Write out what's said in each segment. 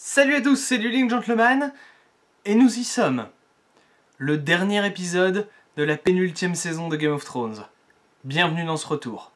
Salut à tous, c'est Dueling Gentleman, et nous y sommes. Le dernier épisode de la pénultième saison de Game of Thrones. Bienvenue dans ce retour.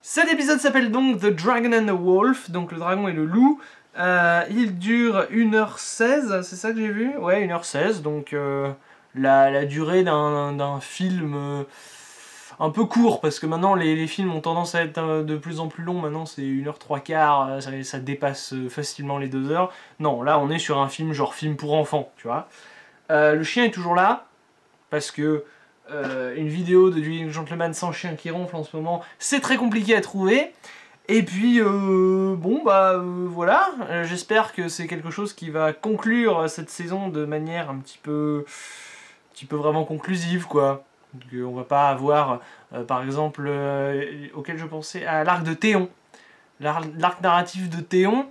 Cet épisode s'appelle donc The Dragon and the Wolf, donc le dragon et le loup. Il dure 1h16, c'est ça que j'ai vu? Ouais, 1h16, donc la durée d'un film un peu court, parce que maintenant les films ont tendance à être de plus en plus longs, maintenant c'est 1h03, ça dépasse facilement les 2 heures. Non, là on est sur un film genre film pour enfants, tu vois. Le chien est toujours là, parce que une vidéo de Dueling Gentleman sans chien qui ronfle en ce moment, c'est très compliqué à trouver. Et puis, voilà, j'espère que c'est quelque chose qui va conclure cette saison de manière un petit peu vraiment conclusive, quoi. On va pas avoir, par exemple, auquel je pensais, à l'arc de Théon. L'arc narratif de Théon,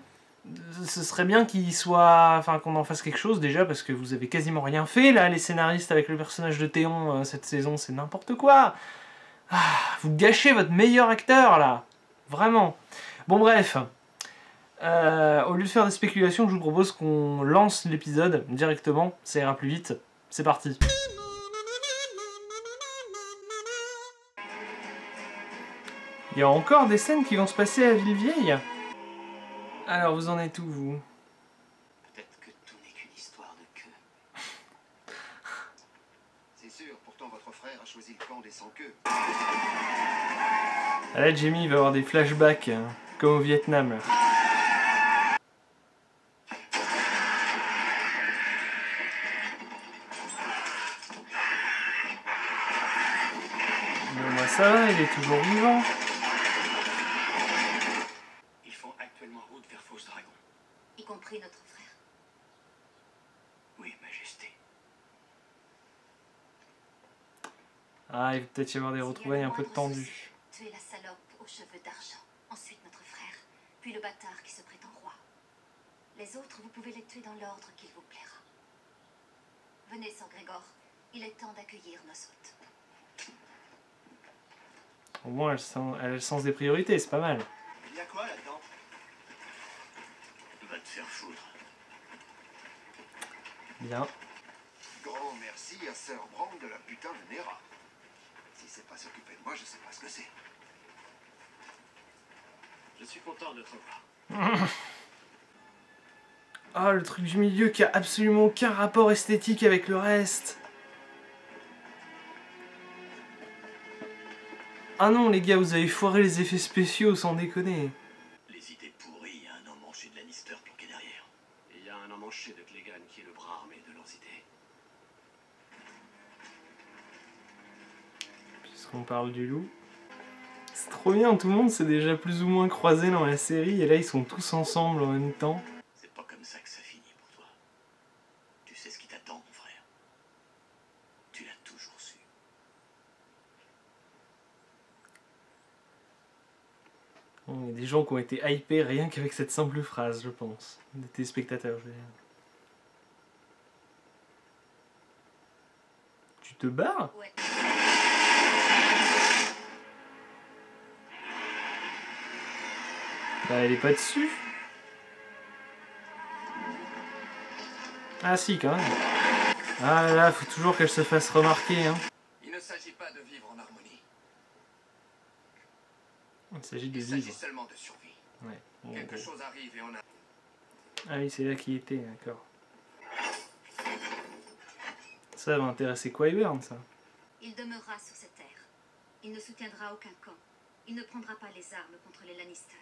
ce serait bien qu'il soit, enfin qu'on en fasse quelque chose déjà, parce que vous avez quasiment rien fait là, les scénaristes, avec le personnage de Théon cette saison, c'est n'importe quoi. Ah, vous gâchez votre meilleur acteur là, vraiment. Bon bref, au lieu de faire des spéculations, je vous propose qu'on lance l'épisode directement, ça ira plus vite. C'est parti. Il y a encore des scènes qui vont se passer à Villevieille. Alors vous en êtes où, vous? Peut-être que tout n'est qu'une histoire de queue. C'est sûr, pourtant votre frère a choisi le camp des sans-queue. Ah là, Jamie va avoir des flashbacks, comme au Vietnam. Là. Bon, moi ça va, il est toujours vivant. Ils font actuellement route vers Fausse Dragon. Y compris notre frère. Oui, Majesté. Ah, il va peut-être y avoir des retrouvailles un peu tendues. Tuez la salope aux cheveux d'argent. Ensuite notre frère. Puis le bâtard qui se prétend roi. Les autres, vous pouvez les tuer dans l'ordre qu'il vous plaira. Venez, Sir Grégor. Il est temps d'accueillir nos hôtes. Au moins, elle a le sens des priorités, c'est pas mal. Il y a quoi là-dedans? Va te faire foutre. Bien. Grand merci à Sir Bran de la putain de Nera. Si c'est pas s'occuper de moi, je sais pas ce que c'est. Je suis content de te revoir. Ah, le truc du milieu qui a absolument aucun rapport esthétique avec le reste. Ah non, les gars, vous avez foiré les effets spéciaux, sans déconner. Les idées pourries, il y a un emmanché de Lannister planqué derrière. Et il y a un emmanché de Clegane qui est le bras armé de leurs idées. Puisqu'on parle du loup. C'est trop bien, tout le monde s'est déjà plus ou moins croisé dans la série, et là ils sont tous ensemble en même temps. C'est pas comme ça que ça finit pour toi. Tu sais ce qui t'attend, mon frère. Tu l'as toujours su. Il y a des gens qui ont été hypés rien qu'avec cette simple phrase, je pense. Des téléspectateurs, je veux dire. Tu te barres? Ouais. Bah, elle est pas dessus. Ah si, quand même. Ah là, faut toujours qu'elle se fasse remarquer, hein. Il ne s'agit pas de vivre en harmonie. Il s'agit de Il s'agit vivre. seulement de survie. Ouais. Bon, Quelque bon. chose arrive et on a... Ah oui, c'est là qu'il était, d'accord. Ça va intéresser Qyburn, ça. Il demeurera sur cette terre. Il ne soutiendra aucun camp. Il ne prendra pas les armes contre les Lannister.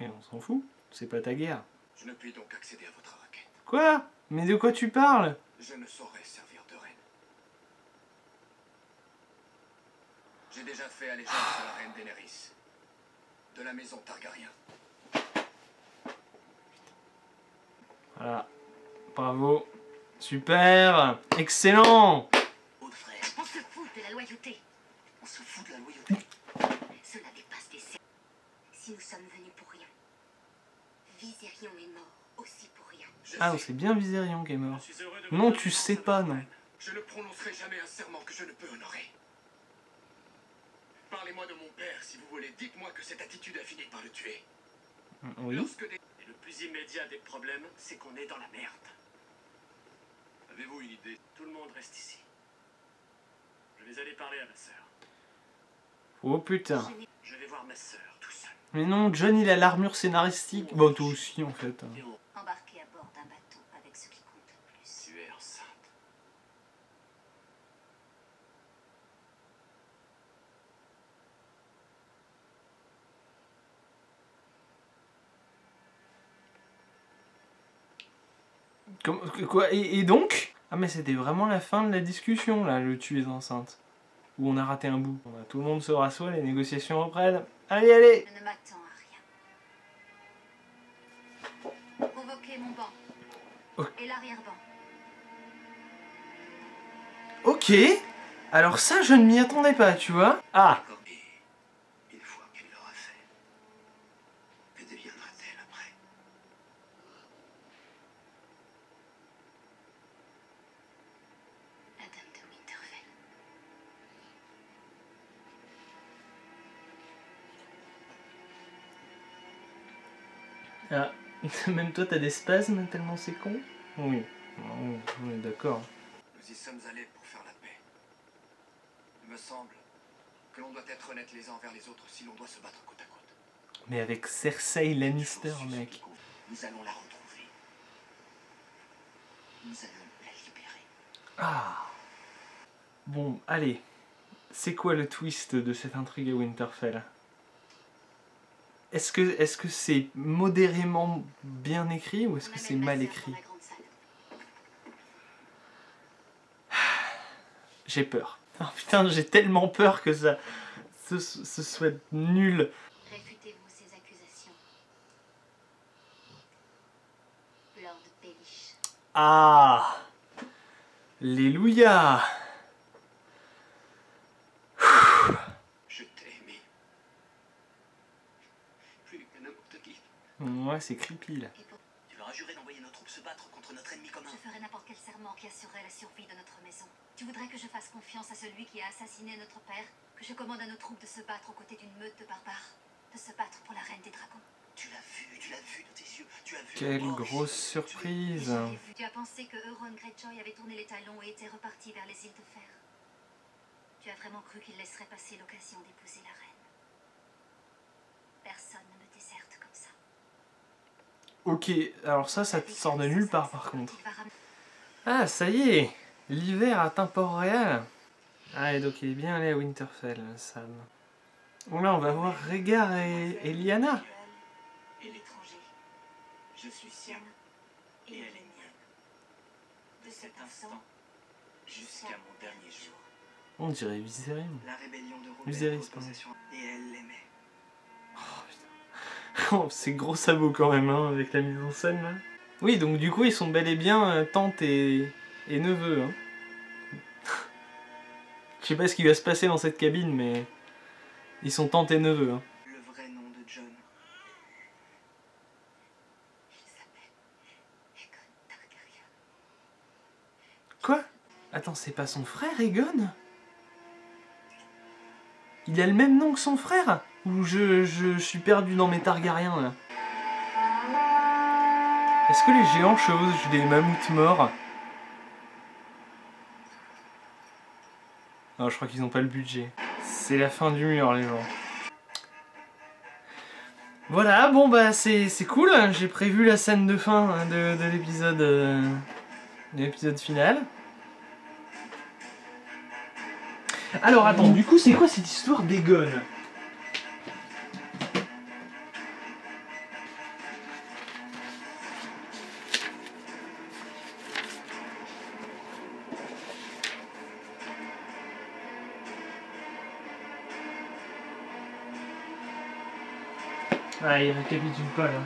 Et on s'en fout, c'est pas ta guerre. Je ne puis donc accéder à votre requête. Quoi? Mais de quoi tu parles? Je ne saurais servir de reine. J'ai déjà fait allégeance à la reine Daenerys. De la maison Targaryen. Voilà. Bravo. Super. Excellent. Autre frère, On se fout de la loyauté. on se fout de la loyauté. Cela dépasse des cercles. Si nous sommes venus pour rien, Viserion est mort aussi pour rien. Ah, c'est bien Viserion qui est mort. Je suis heureux de vous Non, donner tu chance sais de pas, votre non. reine. Je ne prononcerai jamais un serment que je ne peux honorer. Parlez-moi de mon père, si vous voulez. Dites-moi que cette attitude a fini par le tuer. Oui. Et le plus immédiat des problèmes, c'est qu'on est dans la merde. Avez-vous une idée? Tout le monde reste ici. Je vais aller parler à ma sœur. Oh putain. Je vais voir ma sœur tout seul. Mais non, John il a l'armure scénaristique. Bon, toi aussi en fait. Embarqué à bord d'un bateau avec ce qui compte le plus. Tu es enceinte. Quoi et donc? Ah mais c'était vraiment la fin de la discussion là, le tu es enceinte. Où on a raté un bout. Bon, bah, tout le monde se rassoit, les négociations reprennent. Allez, allez! Je ne m'attends à rien. Convoquez mon banc. Oh. Et l'arrière-banc. Ok. Alors ça, je ne m'y attendais pas, tu vois. Ah! Et une fois qu'elle l'aura fait, que deviendra-t-elle après? La dame de Winterfell. Ah. Même toi, t'as des spasmes tellement c'est con? Oui. Oui, d'accord. Nous y sommes allés pour faire la paix. Il me semble que l'on doit être honnêtes les uns envers les autres si l'on doit se battre côte à côte. Mais avec Cersei Lannister, Chose mec. qui compte. Nous allons la retrouver. Nous allons la libérer. Ah. Bon, allez. C'est quoi le twist de cette intrigue à Winterfell? Est-ce que c'est modérément bien écrit ou est-ce que c'est mal écrit? J'ai peur. Oh putain, j'ai tellement peur que ça ce soit nul. Réfutez-vous ces accusations. Lord Baelish. Ah. Alléluia. Je t'ai aimé. Plus que n'importe qui. Ouais, c'est creepy là. Et pour... Tu leur as juré d'envoyer nos troupes se battre contre notre ennemi commun. Je ferai n'importe quel serment qui assurerait la survie de notre maison. Tu voudrais que je fasse confiance à celui qui a assassiné notre père? Que je commande à nos troupes de se battre aux côtés d'une meute de barbares? De se battre pour la reine des dragons? Tu l'as vu de tes yeux. Tu as vu. Quelle la mort grosse ici. surprise. J'ai vu. Tu as pensé que Euron Greyjoy avait tourné les talons et était reparti vers les îles de fer? Tu as vraiment cru qu'il laisserait passer l'occasion d'épouser la reine? Personne ne me déserte comme ça. Ok, alors ça te sort de nulle part par contre. Il va ramener- Ah, ça y est. L'hiver atteint Port-Réal. Ah, et donc il est bien allé à Winterfell, Sam. Bon là, on va voir Rhaegar et Lyanna. Et l'étranger. Je suis sien. Et elle est mienne. De cet instant jusqu'à mon dernier jour. On dirait Viserion. La rébellion de Robert Viserys, prit pardon. possession. Et elle l'aimait. Oh, c'est gros sabot quand même, hein, avec la mise en scène là. Oui, donc du coup, ils sont bel et bien tante et neveu. Hein. Je sais pas ce qui va se passer dans cette cabine, mais ils sont tante et neveu. Hein. Le vrai nom de John. Il s'appelle Aegon Targaryen. Quoi? Attends, c'est pas son frère, Aegon? Il a le même nom que son frère? Ou je suis perdu dans mes Targaryens là? Est-ce que les géants chevauchent des mammouths morts? Non, je crois qu'ils n'ont pas le budget. C'est la fin du mur, les gens. Voilà, bon bah c'est cool. J'ai prévu la scène de fin hein, de l'épisode final. Alors attends, du coup c'est quoi cette histoire d'Aegon? Ah, il récapitule pas là.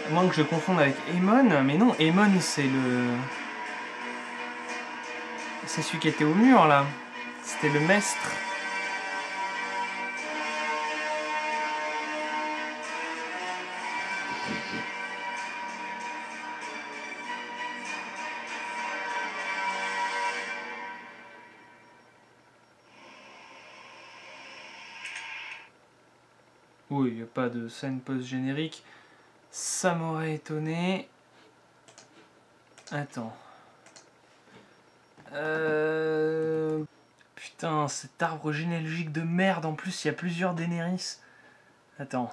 À moins que je confonde avec Aemon, mais non, Aemon c'est le... C'est celui qui était au mur là. C'était le maître. Oui, il n'y a pas de scène post-générique. Ça m'aurait étonné. Attends. Putain, cet arbre généalogique de merde. En plus, il y a plusieurs Daenerys. Attends.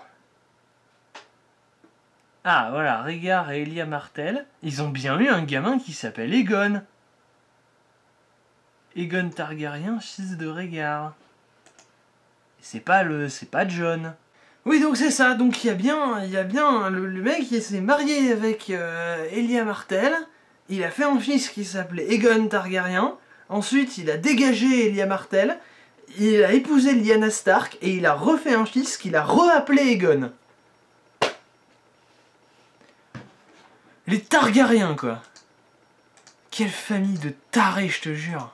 Ah, voilà, Rhaegar et Elia Martell. Ils ont bien eu un gamin qui s'appelle Aegon. Aegon Targaryen, fils de Rhaegar. C'est pas Jon. Oui, donc c'est ça. Donc il y a bien le mec qui s'est marié avec Elia Martell. Il a fait un fils qui s'appelait Aegon Targaryen. Ensuite, il a dégagé Elia Martell. Il a épousé Lyanna Stark et il a refait un fils qu'il a reappelé Aegon. Les Targaryens, quoi. Quelle famille de tarés, je te jure.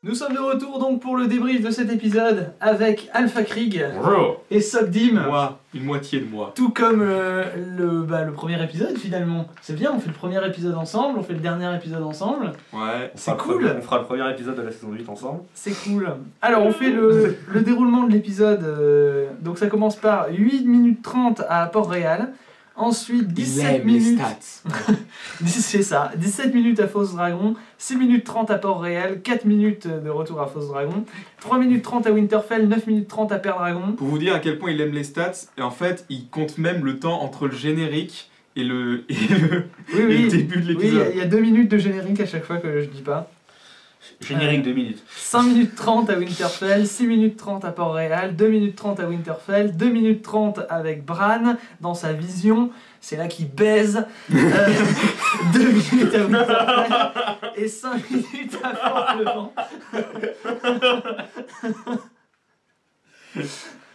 Nous sommes de retour donc pour le débrief de cet épisode avec Alpha Krieg Bonjour. et Sogdim. Moi, une moitié de moi. Tout comme le premier épisode finalement. C'est bien, on fait le premier épisode ensemble, on fait le dernier épisode ensemble. Ouais, C'est cool. On fera le premier épisode de la saison 8 ensemble. C'est cool. Alors on fait le déroulement de l'épisode. Donc ça commence par 8 minutes 30 à Port-Réal. Ensuite 17 minutes. C'est ça, 17 minutes à Fausse Dragon, 6 minutes 30 à Port-Réal, 4 minutes de retour à Fausse Dragon, 3 minutes 30 à Winterfell, 9 minutes 30 à Père-Dragon. Pour vous dire à quel point il aime les stats, et en fait, il compte même le temps entre le générique et le début de l'épisode. Oui, il y a 2 minutes de générique à chaque fois que je dis pas. Générique 2 minutes. 5 minutes 30 à Winterfell, 6 minutes 30 à Port-Réal, 2 minutes 30 à Winterfell, 2 minutes 30 avec Bran dans sa vision, c'est là qu'il baise, 2 minutes à Winterfell et 5 minutes à Fort-le-Vent.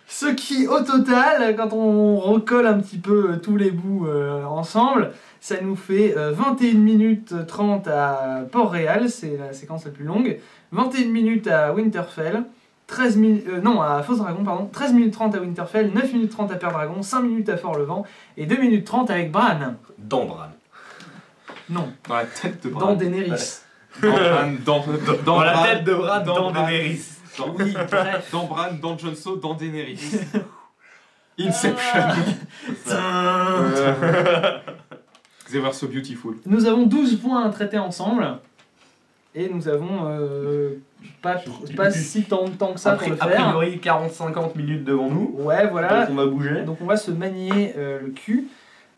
Ce qui, au total, quand on recolle un petit peu tous les bouts ensemble, ça nous fait 21 minutes 30 à Port-Réal, c'est la séquence la plus longue, 21 minutes à Winterfell, à Fausse Dragon, pardon, 13 minutes 30 à Winterfell, 9 minutes 30 à Père-Dragon, 5 minutes à Fort-le-Vent, et 2 minutes 30 avec Bran. Dans Bran. Non, Dans la tête de Bran. dans Daenerys. Dans la Bran, tête de Bran, dans Bran. Daenerys. Oui, bref. Dans Bran, dans Jon Snow, dans Daenerys. Inception. They were so beautiful. Nous avons 12 points à traiter ensemble, et nous avons pas si tant de temps que ça pour le A faire. priori, 40-50 minutes devant nous. Ouais, voilà. Donc on va bouger. Donc on va se manier le cul.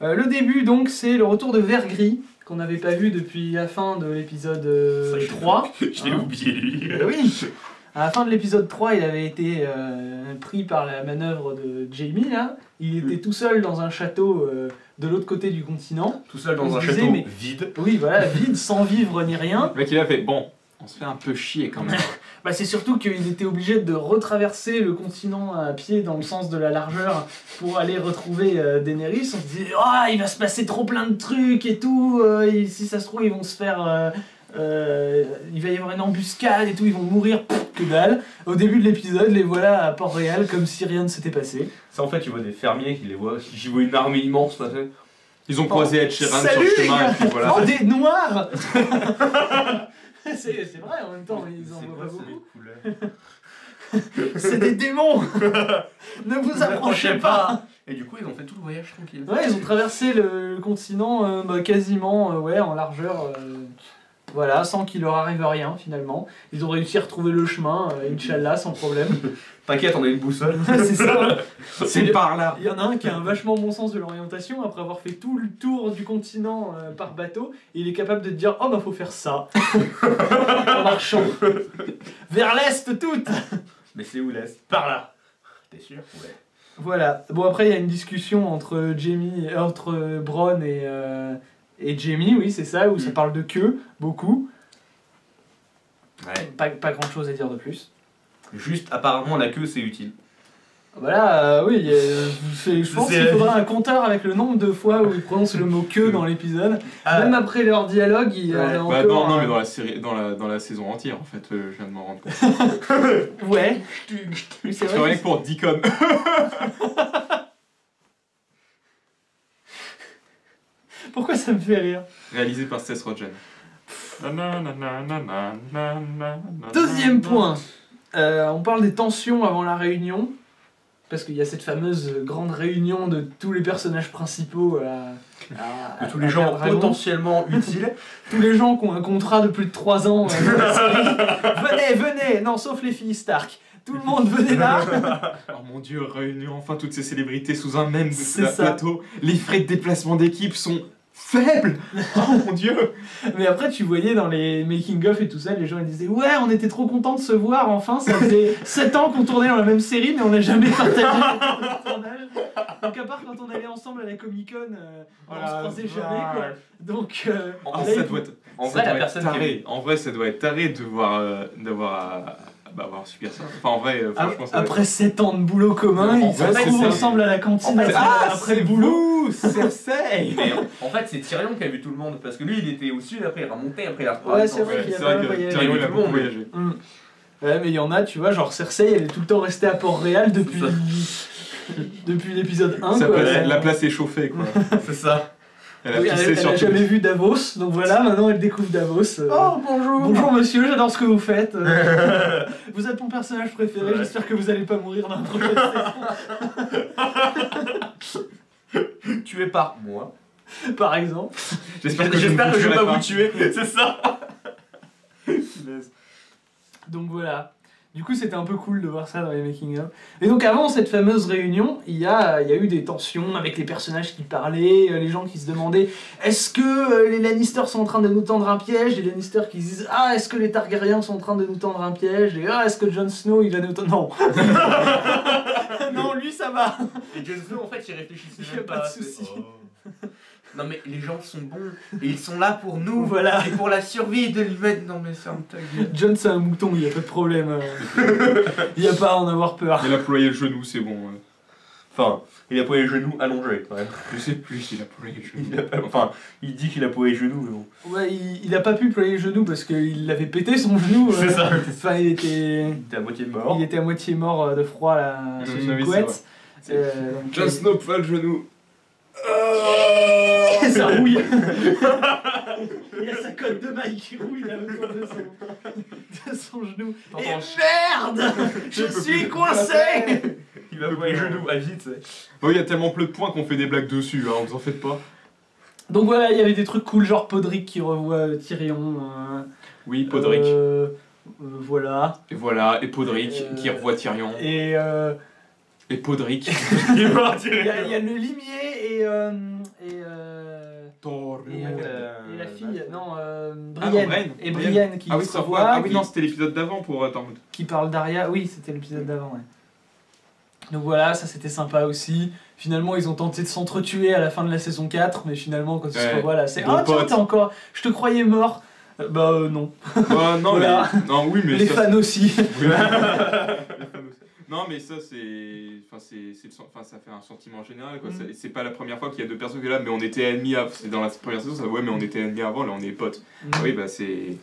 Le début, donc, c'est le retour de Vergris, qu'on n'avait pas vu depuis la fin de l'épisode 3. Je l'ai oublié, lui. Oui. À la fin de l'épisode 3, il avait été pris par la manœuvre de Jaime, là. Il était tout seul dans un château de l'autre côté du continent. Tout seul On dans un se disait, château mais- vide. Oui, voilà, vide, sans vivre ni rien. Le mec il a fait, bon, on se fait un peu chier quand même. Bah, c'est surtout qu'il était obligé de retraverser le continent à pied dans le sens de la largeur pour aller retrouver Daenerys. On se disait, oh, il va se passer trop plein de trucs et tout. Et si ça se trouve, ils vont se faire. Il va y avoir une embuscade et tout, ils vont mourir, que dalle. Au début de l'épisode, les voilà à Port-Réal comme si rien ne s'était passé. Ça en fait, tu vois des fermiers qui les voient, qui voient une armée immense passer. Ils ont croisé Ed Sheeran sur Salut, le les chemin gars. et puis voilà. Oh, des noirs. C'est vrai, en même temps, ils en C'est voient pas quoi, c'est beaucoup. des couleurs. C'est des démons. Ne vous approchez pas. Et du coup, ils ont fait tout le voyage tranquille. Ouais, ils ont traversé le continent quasiment en largeur, voilà, sans qu'il leur arrive rien finalement. Ils ont réussi à retrouver le chemin, Inch'Allah, sans problème. T'inquiète, on a une boussole. C'est ça. C'est par là. Il y en a un qui a un vachement bon sens de l'orientation après avoir fait tout le tour du continent par bateau. Et il est capable de te dire, oh bah faut faire ça. En marchant. Vers l'est toute. Mais c'est où l'Est? Par là. T'es sûr? Ouais. Voilà. Bon, après, il y a une discussion entre Bronn et Jaime, oui, c'est ça, où ça parle de queue, beaucoup. Ouais. Pas grand chose à dire de plus. Juste, apparemment, la queue, c'est utile. Voilà, oui, je pense qu'il faudra un compteur avec le nombre de fois où il prononce le mot queue dans l'épisode. Même après leur dialogue, il y en a Bah encore. non, mais dans la série, dans la saison entière, en fait, je viens de m'en rendre compte. Ouais. Oui, c'est C'est vrai. rien que pour Deacon. Pourquoi ça me fait rire? Réalisé par Seth Rogen. Deuxième point. On parle des tensions avant la réunion. Parce qu'il y a cette fameuse grande réunion de tous les personnages principaux De tous les gens Dragon. potentiellement utiles. Tous les gens qui ont un contrat de plus de 3 ans dans la série. Venez, non, sauf les filles Stark. Tout le monde, venez là. Oh mon dieu, réunion enfin toutes ces célébrités sous un même C'est ça. plateau. Les frais de déplacement d'équipe sont faibles. Oh mon dieu. Mais après, tu voyais dans les making-of et tout ça, les gens ils disaient ouais, on était trop contents de se voir enfin. Ça faisait 7 ans qu'on tournait dans la même série, mais on n'a jamais partagé le tournage. Donc, à part quand on allait ensemble à la Comic-Con, on se croisait jamais quoi. Donc, Oh, là, ça doit être, En ça vrai, la doit être personne qui taré. En vrai, ça doit être taré de avoir su ça. Enfin, en vrai, franchement, ça doit après 7 ans de boulot commun, En ils se vrai, retrouvent c'est- ensemble à la cantine En fait, après le boulot. vous, Cersei. Mais en fait, c'est Tyrion qui a vu tout le monde. Parce que lui, il était au sud, après il a remonté, après il a reparti. Ouais, c'est vrai Ouais, qu'il y a c'est pas vrai mal que voyagé. Tyrion, il a Tout le beaucoup monde. voyagé. Ouais, mais il y en a, tu vois, genre Cersei, elle est tout le temps restée à Port-Réal depuis l'épisode 1. Ça quoi. passe- La place est chauffée, quoi. C'est ça. Elle a Oui, pissé elle sur a tout. jamais vu Davos, donc voilà, maintenant elle découvre Davos. Oh, bonjour. Bonjour monsieur, j'adore ce que vous faites. Vous êtes mon personnage préféré, Ouais. j'espère que vous allez pas mourir dans la prochaine Tué par moi. saison, par exemple. J'espère que J'espère que je vais tuerai pas vous tuer. C'est ça. Donc voilà. Du coup, c'était un peu cool de voir ça dans les making-of. Et donc, avant cette fameuse réunion, il y a eu des tensions avec les personnages qui parlaient, les gens qui se demandaient est-ce que les Lannister sont en train de nous tendre un piège? Les Lannister qui se disent ah, est-ce que les Targaryens sont en train de nous tendre un piège? Et ah, est-ce que Jon Snow il va nous tendre. Non Non, lui ça va. Et Jon Snow, en fait, il réfléchissait Il y a même pas de c'est- souci. Oh. Non, mais les gens sont bons. Et ils sont là pour nous. Voilà. Et pour la survie de l'humaine. Non, mais ferme ta gueule. John c'est un mouton, il n'y a pas de problème. Il n'y a pas à en avoir peur. Il a ployé le genou, c'est bon. Enfin, il a posé les genoux allongés quand même. Je sais plus s'il a ployé le genou. Enfin, il dit qu'il a posé les genoux, mais bon. Ouais, il a pas pu ployer le genou parce qu'il avait pété son genou. C'est ça. Enfin, il était Il était à moitié mort. à moitié mort de froid là, sous Oui, une c'est couette. Donc, Jon Snow ploie le genou. ça rouille. Il y a sa cote de maille qui rouille là autour de son genou. Et merde, je suis coincé. Il va poser les genoux à vite. Oh, il y a tellement peu de points qu'on fait des blagues dessus, hein, vous en faites pas. Donc voilà, il y avait des trucs cool, genre Podrick qui revoit Tyrion. Oui, Podrick. Voilà. Et voilà, et Podrick qui revoit Tyrion. Et Et Podrick. il y a le limier et Thor. et la fille, non, Ah, Brienne. Brienne. Et Brienne qui Ah oui, se ça revoit, revoit. Ah oui, qui- non, c'était l'épisode d'avant pour Tormund. qui parle d'Arya. Oui, c'était l'épisode d'avant, ouais. Donc voilà, ça c'était sympa aussi. Finalement, ils ont tenté de s'entretuer à la fin de la saison 4, mais finalement, quand ils se Ouais. revoient là, c'est Bon ah tiens, pote. t'es encore. Je te croyais mort. Non. Bah, non, Voilà. mais. Non, oui, mais. Les ça, fans aussi. Oui. Non, mais ça, c'est. Enfin, ça fait un sentiment général, quoi. C'est pas la première fois qu'il y a deux personnes qui sont là, mais on était ennemis avant. C'est dans la première saison, ça, ouais, mais on était ennemis avant, là, on est potes. Oui, bah, c'est.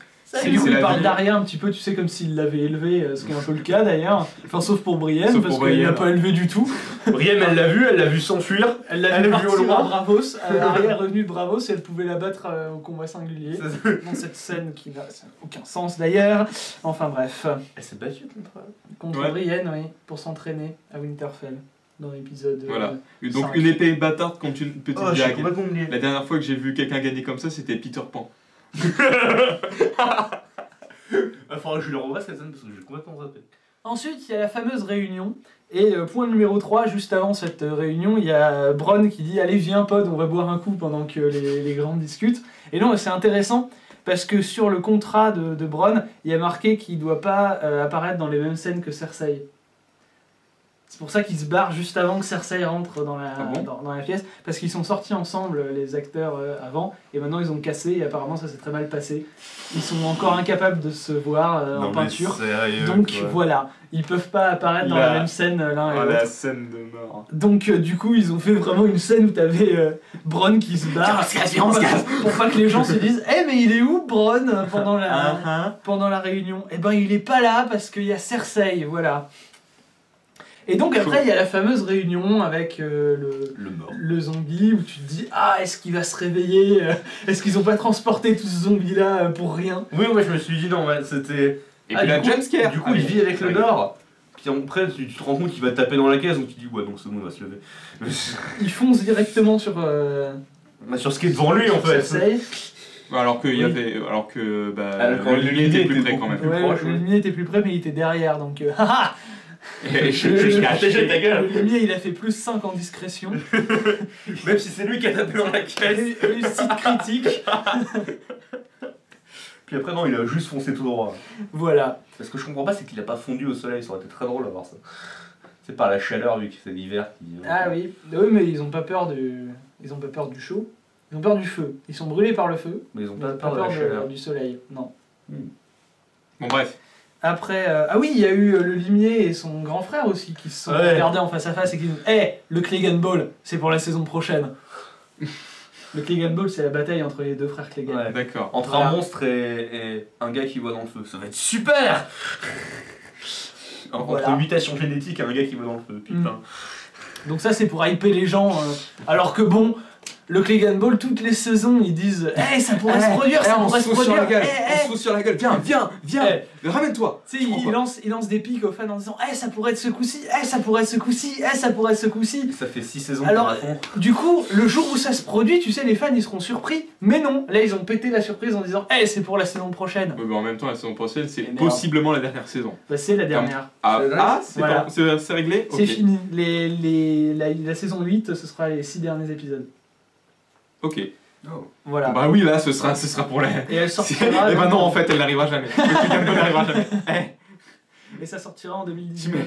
Et du coup, c'est il la parle vie. d'Arya un petit peu, tu sais, comme s'il l'avait élevé, ce qui est un peu le cas d'ailleurs. Enfin, sauf pour Brienne, Sauf parce pour qu'il l'a Brienne. pas élevé du tout. Brienne, elle l'a vu s'enfuir. Elle l'a Elle vu l'a vu au partir loin. à Bravos. Arya est revenue de Bravos et elle pouvait la battre au combat singulier. Dans cette scène qui n'a aucun sens d'ailleurs. Enfin bref. Elle s'est battue contre. Contre Ouais. Brienne, oui, pour s'entraîner à Winterfell, dans l'épisode. Voilà. Donc, 5. une épée bâtarde contre une petite Oh, j'ai dague. complètement oublié. La dernière fois que j'ai vu quelqu'un gagner comme ça, c'était Peter Pan. Il faudra que je le revoie cette scène parce que j'ai complètement zappé. Ensuite, il y a la fameuse réunion. Et point numéro 3, juste avant cette réunion, il y a Bronn qui dit allez, viens, Pod, on va boire un coup pendant que les grands discutent. Et non, c'est intéressant parce que sur le contrat de Bronn, il y a marqué qu'il ne doit pas apparaître dans les mêmes scènes que Cersei. pour ça qu'ils se barrent juste avant que Cersei rentre dans la, Ah bon dans la pièce, parce qu'ils sont sortis ensemble, les acteurs, avant, et maintenant ils ont cassé, et apparemment ça s'est très mal passé. Ils sont encore incapables de se voir Non, en mais peinture, sérieux, donc quoi. voilà, ils peuvent pas apparaître dans La- la même scène l'un et Oh, l'autre. la scène de mort. Donc du coup ils ont fait vraiment une scène où t'avais Bronn qui se barre pour pas que les gens se disent eh mais il est où Bronn pendant la réunion. Eh ben il est pas là parce qu'il y a Cersei, voilà. Et donc après il y a la fameuse réunion avec Le mort. le zombie où tu te dis ah est-ce qu'il va se réveiller, est-ce qu'ils ont pas transporté tout ce zombie là pour rien. Oui, moi je me suis dit non, ouais, c'était. Et puis la du coup, jumpscare. Du coup, il vit avec le Nord. Puis après, tu te rends compte qu'il va taper dans la caisse, donc tu dis ouais, donc ce monde va se lever. Ils foncent directement sur Bah, sur ce qui est devant lui en fait. Cersei. Alors que il y Oui. avait, alors que bah, Alors, le lumier était plus près quand même. Plus Ouais, proche, le ouais. lumier était plus près mais il était derrière donc haha. Et je Le- cache. Déjà ta Le gueule. lumier il a fait plus 5 en discrétion. Même si c'est lui qui a tapé dans la caisse. Réussite critique. Puis après, non, il a juste foncé tout droit. Voilà. Parce que je comprends pas, c'est qu'il a pas fondu au soleil, ça aurait été très drôle à voir ça. C'est par la chaleur, vu que c'est l'hiver qui. Ah oui. Oui, mais ils ont pas peur du chaud. Ils ont peur du feu. Ils sont brûlés par le feu. Mais ils ont Mais pas ils ont peur de la chaleur. du soleil. Non. Bon bref. Après, ah oui, il y a eu le limier et son grand frère aussi qui se sont Ouais. regardés en face à face et qui disent hé, le Clegane Ball, c'est pour la saison prochaine. Le Clegane Ball, c'est la bataille entre les deux frères Clegane. Ouais. D'accord. Entre Voilà. un monstre et un gars qui voit dans le feu, ça va être super. Entre Voilà. une mutation génétique et un gars qui voit dans le feu, putain. Donc ça, c'est pour hyper les gens. Alors que bon, le Clegane Ball, toutes les saisons, ils disent hé, ça pourrait se produire, ça pourrait se produire. On se fout sur la gueule. Viens. Ramène-toi. Tu sais, il lance des pics aux fans en disant ça pourrait être ce coup-ci, ça pourrait être ce coup-ci, ça pourrait être ce coup-ci. Ça fait 6 saisons Alors, qu'ils le font. Du coup, le jour où ça se produit, tu sais, les fans ils seront surpris. Mais non, là ils ont pété la surprise en disant c'est pour la saison prochaine. Ouais, mais en même temps, la saison prochaine, c'est Et merde. possiblement la dernière saison. Bah, c'est la dernière. C'est Voilà. c'est réglé. C'est Ok. fini. La saison 8, ce sera les 6 derniers épisodes. Ok. Voilà. Bah oui, là, ce sera pour la. Et elle Et sortira. bah non, en fait, elle n'arrivera jamais. Le Clegane Ball n'arrivera jamais. Et ça sortira en Tu 2019. mets-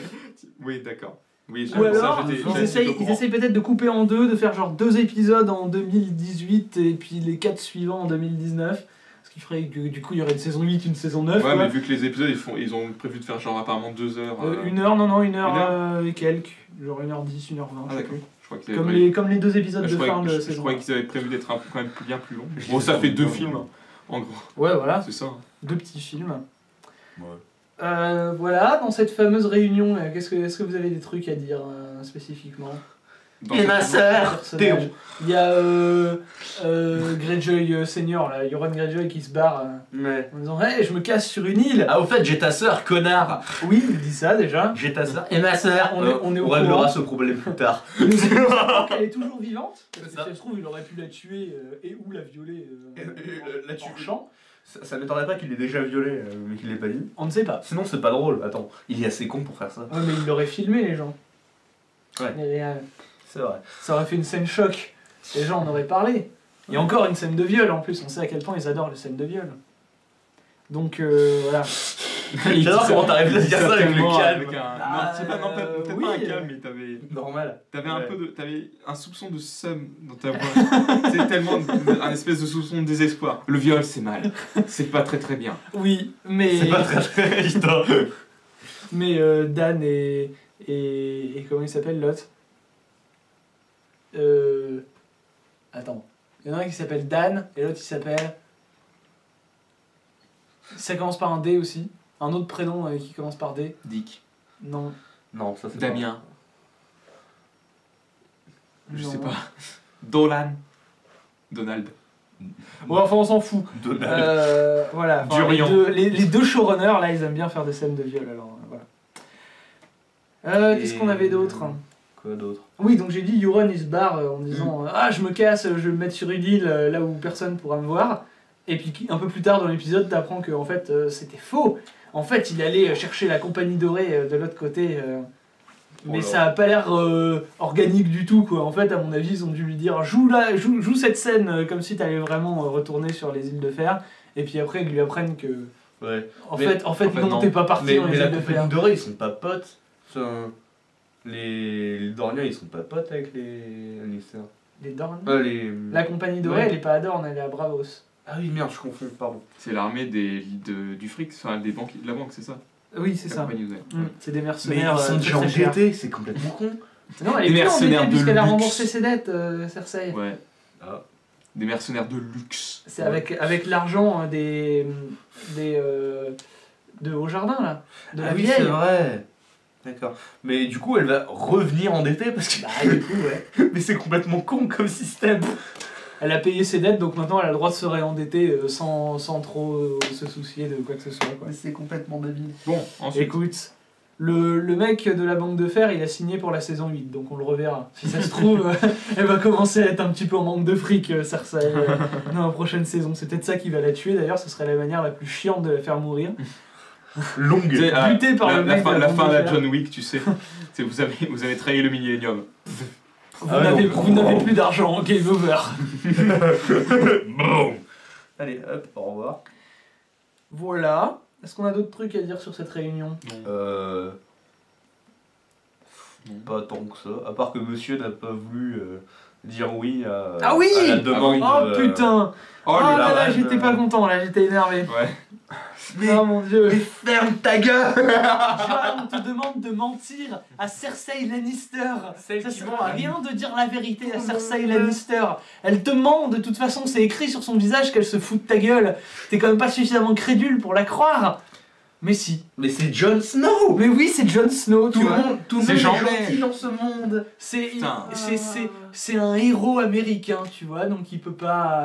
Oui, d'accord. Oui, Ou alors, j'étais ils un petit peu essayent au courant. peut-être de couper en deux, de faire genre 2 épisodes en 2018 et puis les 4 suivants en 2019. Ce qui ferait que du coup il y aurait une saison 8, une saison 9. Ouais, quoi. mais vu que les épisodes, ils ont prévu de faire genre apparemment 2 heures. 1 heure, non, 1 heure, Une heure et quelques. Genre 1h10, 1h20. Ah, je sais d'accord. plus. Je crois qu'ils avaient Comme les 2 épisodes de fin de je saison. croyais qu'ils avaient prévu d'être quand même bien plus long. Bon, ça fait 2 films, hein, en gros. Ouais, voilà, C'est ça. 2 petits films. Ouais. Voilà, dans cette fameuse réunion, est-ce que vous avez des trucs à dire spécifiquement? Dans Et cette- ma sœur, Personnage. Théo. Il y a Greyjoy senior, là, Euron Greyjoy qui se barre Ouais. en disant hey, je me casse sur une île. Ah, au fait, j'ai ta sœur, connard. Oui, il dit ça déjà. J'ai ta sœur et ma sœur. On est au réglera courant. ce problème plus tard. Il nous explique qu'elle est toujours vivante. Parce que C'est ça. si ça se trouve, il aurait pu la tuer et ou la violer La en tuer. champ. Ça m'étonnerait pas qu'il l'ait déjà violé, mais qu'il l'ait pas dit. On ne sait pas. Sinon, c'est pas drôle. Attends, il est assez con pour faire ça. Ouais, mais il aurait filmé les gens. Ouais. Les réals. C'est vrai. Ça aurait fait une scène choc. Les gens en auraient parlé. Il y a encore une scène de viol en plus. On sait à quel point ils adorent les scènes de viol. Donc voilà. J'adore comment t'arrives à dire ça avec le Certainement calme. avec un- Ah, Non, c'est pas, non, peut-être oui. pas un calme, mais t'avais. Normal. T'avais Ouais. un peu de, t'avais un soupçon de seum dans ta voix. C'est tellement un espèce de soupçon de désespoir. Le viol, c'est mal. C'est pas très très bien. Oui, mais. C'est pas très évident. Mais Dan et comment il s'appelle l'autre Attends. Il y en a un qui s'appelle Dan et l'autre il s'appelle. Ça commence par un D aussi. Un autre prénom qui commence par D. Dick. Non. Non, ça c'est Damien. Je Non. sais pas. Dolan. Donald. Bon, enfin on s'en fout. pas. Donald. Voilà. Enfin, Durian. les deux showrunners là ils aiment bien faire des scènes de viol alors voilà. Qu'est-ce qu'on avait d'autre? Quoi d'autre? Oui, donc j'ai dit Euron il se barre en disant ah je me casse, je vais me mettre sur une île là où personne pourra me voir. Et puis un peu plus tard dans l'épisode t'apprends que en fait c'était faux. En fait il allait chercher la compagnie dorée de l'autre côté. Mais Oh là. ça a pas l'air organique du tout quoi. En fait à mon avis ils ont dû lui dire joue cette scène comme si t'allais vraiment retourner sur les îles de fer. Et puis après ils lui apprennent que Ouais. en Mais- fait en fait, non non. t'es pas parti Mais, dans les la îles de fer. compagnie dorée, ils sont pas potes. Enfin, Les Dorniens, ils sont pas potes avec les Lannister. Les Dorn. Les... La compagnie dorée, Ouais. elle est pas à Dorne, elle est à Bravos. Ah oui, merde, je confonds, pardon. C'est l'armée du fric, enfin des banques, de la banque, c'est ça? Oui, c'est La ça. compagnie, ouais. C'est des Mais mercenaires. ils sont déjà très chers. endettés, c'est complètement con. Non, elle est Des plus mercenaires endettée de puisqu'elle a luxe. remboursé ses dettes, Cersei. Ouais. Ah. Des mercenaires de luxe. C'est avec l'argent de Haut-Jardin, là. De la Ah oui, vieille. c'est vrai. D'accord. Mais du coup, elle va revenir endettée parce que. Bah, du coup, ouais. Mais c'est complètement con comme système. Elle a payé ses dettes, donc maintenant elle a le droit de se réendetter sans trop se soucier de quoi que ce soit. Quoi. Mais c'est complètement débile. Bon, ensuite. Écoute, le mec de la Banque de Fer, il a signé pour la saison 8, donc on le reverra. Si ça se trouve, elle va commencer à être un petit peu en manque de fric, Cersei, dans la prochaine saison. C'est peut-être ça qui va la tuer, d'ailleurs, ce serait la manière la plus chiante de la faire mourir. Longue. Tu sais, Buté par le mec de la Banque fin de de la Fer. John Wick, tu sais. vous avez trahi le millénium. Vous Ah, n'avez non. vous n'avez plus d'argent, game over. Bon. Allez, hop, au revoir. Voilà. Est-ce qu'on a d'autres trucs à dire sur cette réunion? Non. Pas tant que ça. À part que monsieur n'a pas voulu dire oui à, Ah oui à la demande. Oh putain! Oh Oh là là là, là, j'étais pas content, là, j'étais énervé. Ouais. Oh mon dieu! ferme ta gueule. John, on te demande de mentir à Cersei Lannister. Celle Ça qui sert ment. à rien de dire la vérité à Cersei Lannister. Elle te ment, de toute façon, c'est écrit sur son visage qu'elle se fout de ta gueule. T'es quand même pas suffisamment crédule pour la croire. Mais si. Mais c'est Jon Snow. Mais oui, c'est Jon Snow, tu Tout le vois. monde, tout le C'est monde est Jean gentil dans ce monde. Putain. C'est un héros américain, tu vois, donc il peut pas.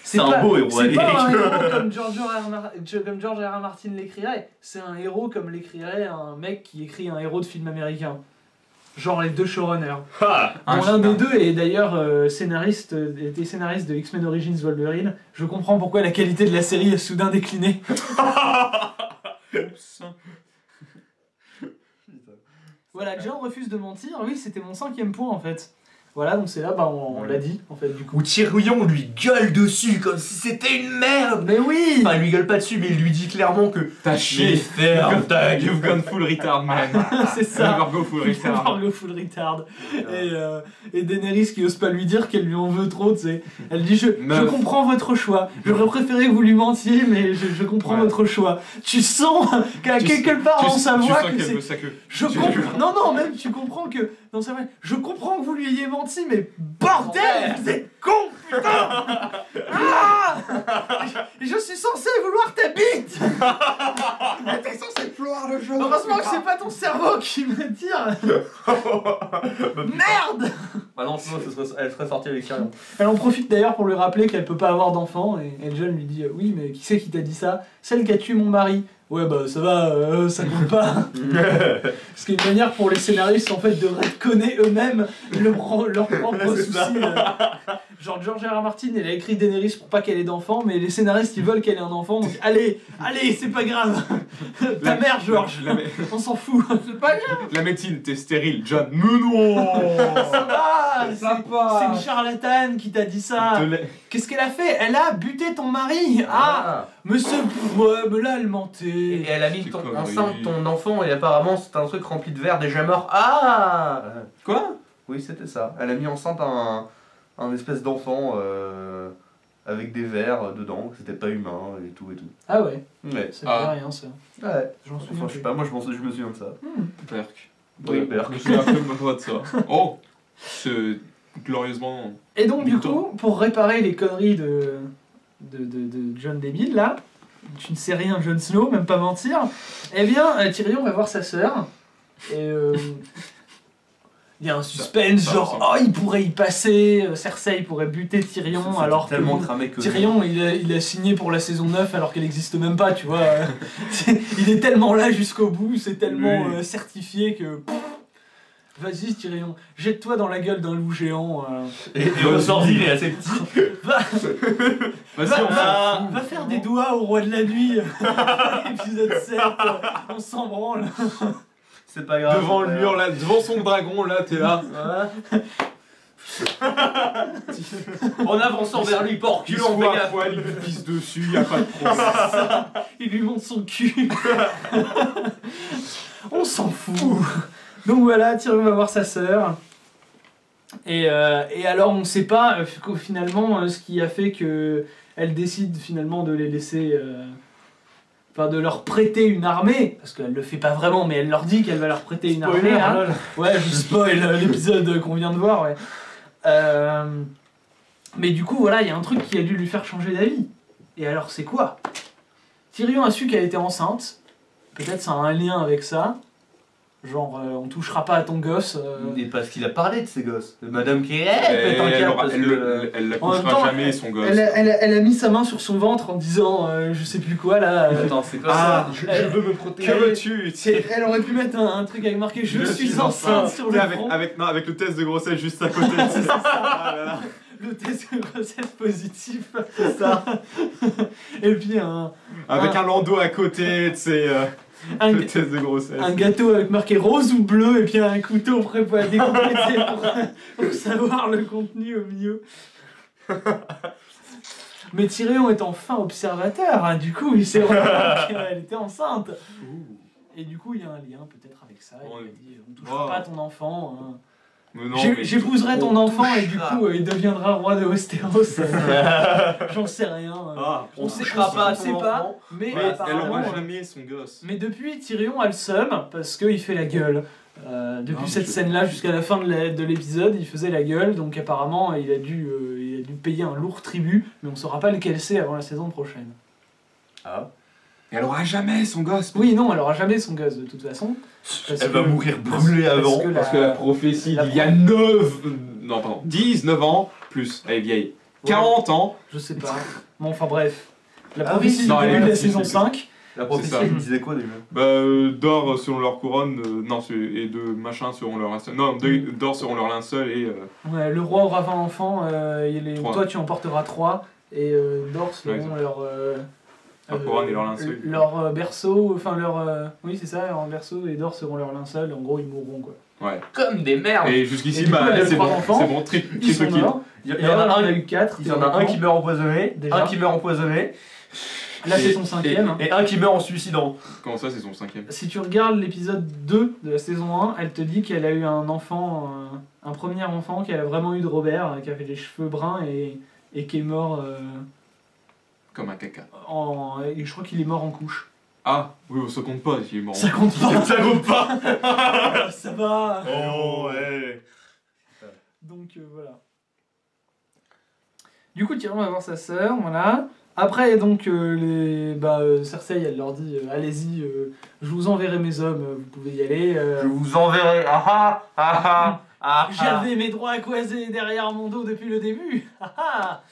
C'est un beau héros C'est pas un américain. héros comme George R. Martin l'écrirait, c'est un héros comme l'écrirait un mec qui écrit un héros de film américain. Genre les deux showrunners. Ah, Dont l'un des deux est d'ailleurs scénariste de X-Men Origins Wolverine. Je comprends pourquoi la qualité de la série a soudain décliné. Oups. Voilà, John refuse de mentir, oui, c'était mon 5e point en fait. Voilà, donc c'est là, bah, on l'a dit en fait du coup. Où Tyrion lui gueule dessus comme si c'était une merde. Mais oui! Enfin, il lui gueule pas dessus, mais il lui dit clairement que T'as Mais chié. ferme ta gueule. You've gone full retard, man. C'est ça! Never go full retard. Fargo full retard. Et Daenerys qui ose pas lui dire qu'elle lui en veut trop, tu sais. Elle dit je Meuf. comprends votre choix. J'aurais préféré que vous lui mentiez, mais je comprends Ouais. votre choix. Tu sens qu'à Tu- quelque part dans sa tu voix sens que qu'elle c'est. veut ça que. Je comprends. Non, non, même tu comprends que dans sa voix. Je comprends que vous lui ayez menti, mais bordel, vous êtes con, putain. Ah je suis censé vouloir ta bite. T'es censé vouloir le jeu. Heureusement que c'est pas ton cerveau qui me tire. Merde. Ah non, sinon elle serait sortie avec Tyrion. Elle en profite d'ailleurs pour lui rappeler qu'elle peut pas avoir d'enfant et John lui dit oui mais qui c'est qui t'a dit ça? Celle qui a tué mon mari. Ouais bah ça va, ça compte pas. Ce qui est une manière pour les scénaristes en fait de retconner eux-mêmes leur propre C'est souci. ça. Genre George R. Martin il a écrit Daenerys pour pas qu'elle ait d'enfant mais les scénaristes ils veulent qu'elle ait un enfant donc allez c'est pas grave. Ta mère George, on s'en fout. C'est pas grave. La médecine, t'es stérile, John. Mais non. Ça va, c'est Sympa. une charlatane qui t'a dit ça. Te l'ai- Qu'est-ce qu'elle a fait? Elle a buté ton mari. Ah, monsieur, ouais, mais là elle mentait. Et elle a mis C'est ton, connerie. enceinte ton enfant et apparemment c'est un truc rempli de verre déjà mort. Ah. Quoi? Oui, c'était ça. Elle a mis enceinte un espèce d'enfant avec des vers dedans, que c'était pas humain et tout et tout. Ah ouais, Ouais. ça me Ah. dit rien ça. Ouais. J'en suis Enfin, je sais pas, moi je me souviens de ça. Perk. Oui, Ouais, Perk. Je me souviens un peu même pas de ça. Oh. C'est glorieusement. Et donc du Victor. coup, pour réparer les conneries de John Débile là, tu ne sais rien Jon Snow, même pas mentir, eh bien Tyrion va voir sa sœur et il y a un suspense ça genre ressemble. oh il pourrait y passer, Cersei pourrait buter Tyrion C'était alors que tellement bon, cramé que Tyrion, il a signé pour la saison 9 alors qu'elle n'existe même pas, tu vois. Il est tellement là jusqu'au bout, c'est tellement Oui. certifié que... Vas-y Tyrion, jette-toi dans la gueule d'un loup géant. Et aujourd'hui il est assez petit. Va, Vas-y, on s'en fout. va faire des doigts au roi de la nuit. Épisode 7, on s'en branle. C'est pas grave. Devant c'est le pas mur grave. là, devant son dragon là, t'es là. En avançant vers lui, pas Il reculant, se voit fais à gaffe. poil, il lui pisse dessus, y a pas de problème. Il lui montre son cul. On s'en fout. Donc voilà, Tyrion va voir sa sœur. Et alors on sait pas finalement ce qui a fait que elle décide finalement de les laisser... Enfin, de leur prêter une armée, parce qu'elle le fait pas vraiment, mais elle leur dit qu'elle va leur prêter une armée. Hein. Ouais, je spoil l'épisode qu'on vient de voir, ouais. Mais du coup, voilà, il y a un truc qui a dû lui faire changer d'avis. Et alors, c'est quoi? Tyrion a su qu'elle était enceinte. Peut-être ça a un lien avec ça. Genre, on touchera pas à ton gosse. Et parce qu'il a parlé de ses gosses. De Madame qui pète un câble parce que... Elle la En même couchera temps, jamais, son gosse. Elle a mis sa main sur son ventre en disant je sais plus quoi là. Attends, c'est quoi Ah, ça? Je veux me protéger. Que veux-tu? Elle aurait pu mettre un truc avec marqué je suis enceinte sur le front. Avec le test de grossesse juste à côté. C'est ça. Ah là là. Le test de grossesse positif, c'est ça. Et puis Avec un landau à côté, tu sais, un, le test de grossesse. un gâteau avec marqué rose ou bleu et puis un couteau prêt pour découper tu sais, pour savoir le contenu au milieu. Mais Tyrion est enfin observateur, hein, du coup il s'est rendu compte qu'elle était enceinte. Et du coup il y a un lien peut-être avec ça. Il a dit on touchera pas à ton enfant. Hein. J'épouserai ton enfant et du coup il deviendra roi de Westeros. J'en sais rien. On touchera pas à ton enfant. Mais Elle apparemment, aura jamais son gosse. mais depuis, Tyrion a le seum parce qu'il fait la gueule. Depuis cette scène-là jusqu'à la fin de l'épisode, il faisait la gueule, donc apparemment il a dû payer un lourd tribut, mais on saura pas lequel c'est avant la saison prochaine. Ah. Et elle aura jamais son gosse. Oui, non, elle aura jamais son gosse de toute façon. Elle va mourir brûlée avant. Parce que la prophétie d'il y a 19 ans, plus, elle est vieille. 40 ans. Je sais pas. Bon, enfin bref. La Ah prophétie oui, du non, début elle de est- la saison c'est- 5. La prophétie, C'est ça. elle disait quoi déjà? D'or selon leur couronne, et de machin selon leur linceul. Non, d'or selon leur linceul et. Ouais, le roi aura 20 enfants, Trois. toi tu en porteras 3, et d'or selon Ouais, leur couronne et leur linceul. leur berceau, enfin leur... oui c'est ça, leur berceau, et d'or selon leur linceul, en gros ils mourront quoi. Ouais. Comme des merdes. Et Et jusqu'ici, du coup, elle a c'est trois bon, enfants. c'est bon, Ils sont triple kill. morts, Il et là, on a eu 4. Il y en a un qui meurt empoisonné, Déjà. un qui meurt empoisonné, Là c'est son 5ème. Hein. et un qui meurt en suicidant. Comment ça, c'est son 5ème? Si tu regardes l'épisode 2 de la saison 1, elle te dit qu'elle a eu un enfant, un premier enfant qu'elle a vraiment eu de Robert, qui avait les cheveux bruns et qui est mort Comme un caca. et je crois qu'il est mort en couche. Ah, oui, ça compte pas, il est mort. Ça compte pas. Ça compte pas. Ça va. Oh, ouais. Donc voilà. Du coup, Tyrion va voir sa sœur, voilà. Après, donc, Cersei, elle leur dit allez-y, je vous enverrai mes hommes, vous pouvez y aller. Je vous enverrai. J'avais mes droits croisés derrière mon dos depuis le début. Ah, ah.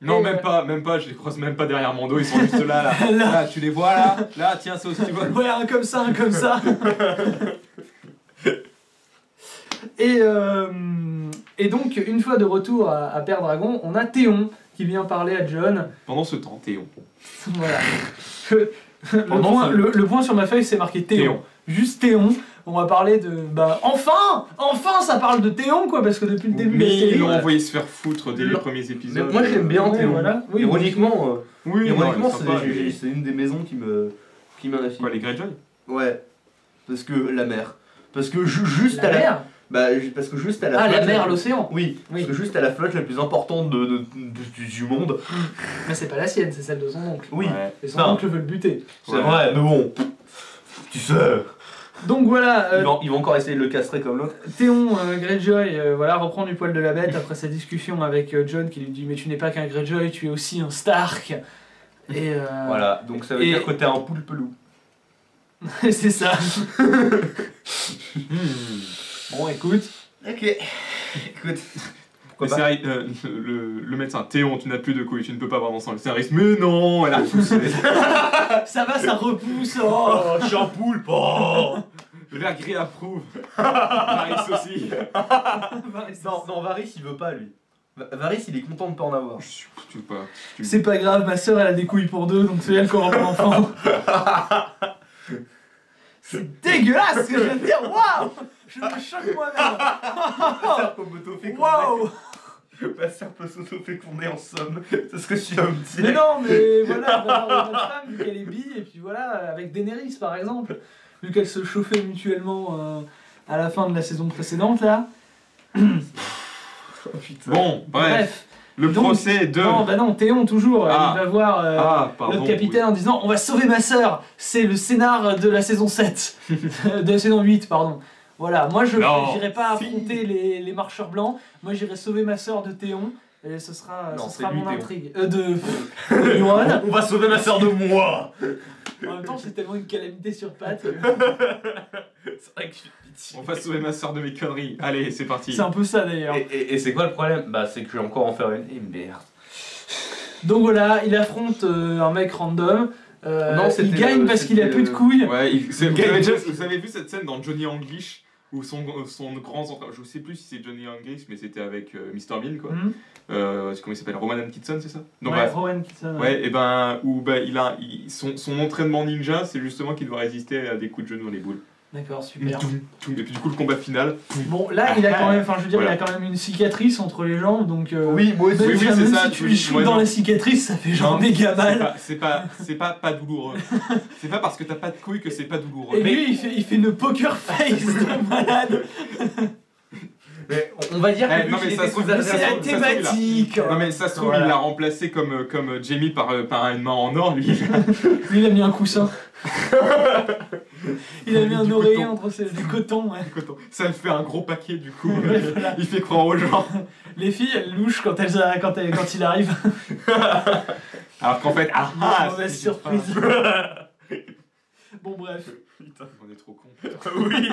Non, Et, même pas, je les croise même pas derrière mon dos, ils sont juste là, là. Là. Là, tu les vois là? Là, tiens, ça aussi, tu vois. Ouais, un comme ça, un comme ça. Et donc, une fois de retour à Père Dragon, on a Théon qui vient parler à Jon. Pendant ce temps, Théon. Voilà. Pendant Le point sur ma feuille, c'est marqué Théon. Théon. Juste Théon. On va parler de... Enfin, ça parle de Théon, quoi, parce que depuis le début de la Mais série... ils l'ont envoyé se faire foutre dès les Non. premiers épisodes. Mais moi, j'aime bien Ouais, Théon. voilà. Oui, Ironiquement, Oui, ironiquement, non, sympa, mais- c'est une des maisons qui m'en a Quoi, les Greyjoy? Ouais. Parce que la mer. Parce que juste à La la... mer. Parce que juste à la Ah, flotte... la mer, l'océan. Oui, Oui. parce que juste à la flotte la plus importante du monde. Mais c'est pas la sienne, c'est celle de son oncle. Oui, Ouais. Et son Non. oncle veut le buter. c'est Ouais. vrai, mais bon. Tu sais. Donc voilà, Ils vont encore essayer de le castrer comme l'autre. Théon Greyjoy voilà, reprend du poil de la bête après sa discussion avec Jon qui lui dit mais tu n'es pas qu'un Greyjoy, tu es aussi un Stark. Et Voilà, donc ça veut et- dire que t'es un poulpe loup. c'est ça. Bon écoute, Ok. Écoute. Le, le médecin, Théon, tu n'as plus de couilles, tu ne peux pas avoir d'enfant. Le scénariste, mais non, elle a repoussé. ça va, ça repousse. Oh. Oh, je suis un poulpe. Oh. Vergré approuve. Varys aussi. Non, Varys il veut pas lui. Varys il est content de pas en avoir. Tu veux pas. C'est pas grave, ma soeur elle a des couilles pour deux donc c'est elle qui aura mon enfant. C'est dégueulasse ce que je viens de dire, waouh. Je me choque moi-même. Waouh. Ma sœur peut s'auto-féconder en somme, c'est ce que je viens de Mais dire. non, mais voilà, on va avoir une autre femme vu qu'elle est bi, et puis voilà, avec Daenerys par exemple. vu qu'elles se chauffaient mutuellement à la fin de la saison précédente là. Oh, putain. Bon, bref. Le Donc, procès de... Non, bah non, Théon toujours, Ah. il va voir pardon. notre capitaine en disant on va sauver ma sœur. C'est le scénar de la saison 7, de la saison 8 pardon. Voilà, moi je Non, j'irai pas si. affronter les marcheurs blancs, moi j'irai sauver ma sœur de Théon. Et ce sera, Non, ce sera c'est lui, mon Théon. intrigue. De Yoann. On va sauver ma sœur de moi. En même temps, c'est tellement une calamité sur pattes. C'est vrai que je suis pitié. On va sauver ma soeur de mes conneries. Allez, c'est parti. C'est un peu ça d'ailleurs. Et c'est quoi le problème? Bah c'est que je vais encore en faire une. Et merde. Donc voilà, il affronte un mec random. Non, c'était il gagne le- parce qu'il a c'était plus de le- couilles. Ouais, Gagne. vous avez vu cette scène dans Johnny English où son grand central, je sais plus si c'est Johnny English, mais c'était avec Mr Bean quoi. Mhm. Comment il s'appelle, Rowan Atkinson, c'est ça? Donc Ouais, bref. Rowan Atkinson. Ouais, et ben où bah, son entraînement ninja, c'est justement qu'il doit résister à des coups de genou dans les boules. D'accord, super. Et puis du coup le combat final. Bon, là, il a quand même, enfin, je veux dire, Voilà. il a quand même une cicatrice entre les jambes, donc. Oui, moi aussi. Oui, oui, c'est même ça, si je tu me lui dis, shoots ouais, dans non. la cicatrice, ça fait genre Non, méga mal. C'est pas douloureux. C'est pas parce que t'as pas de couilles que c'est pas douloureux. Et lui, il fait une poker face de malade. Mais on va dire Eh, que non, vu mais qu'il ça était se trouve, sous C'est ça se la trouve, ça se trouve, il a- thématique. Non mais ça se trouve, Voilà. il l'a remplacé comme Jamie par une main en or, lui. Lui, il a mis un coussin. Il a mis un Du oreiller coton. entre ses... du coton, ouais. Ça me fait un gros paquet du coup. Ouais, voilà. Il fait croire aux gens. Les filles, elles louchent quand il arrive. Alors qu'en fait, Mauvaise c'est surprise. Bon, bref. Putain, on est trop con. Oui.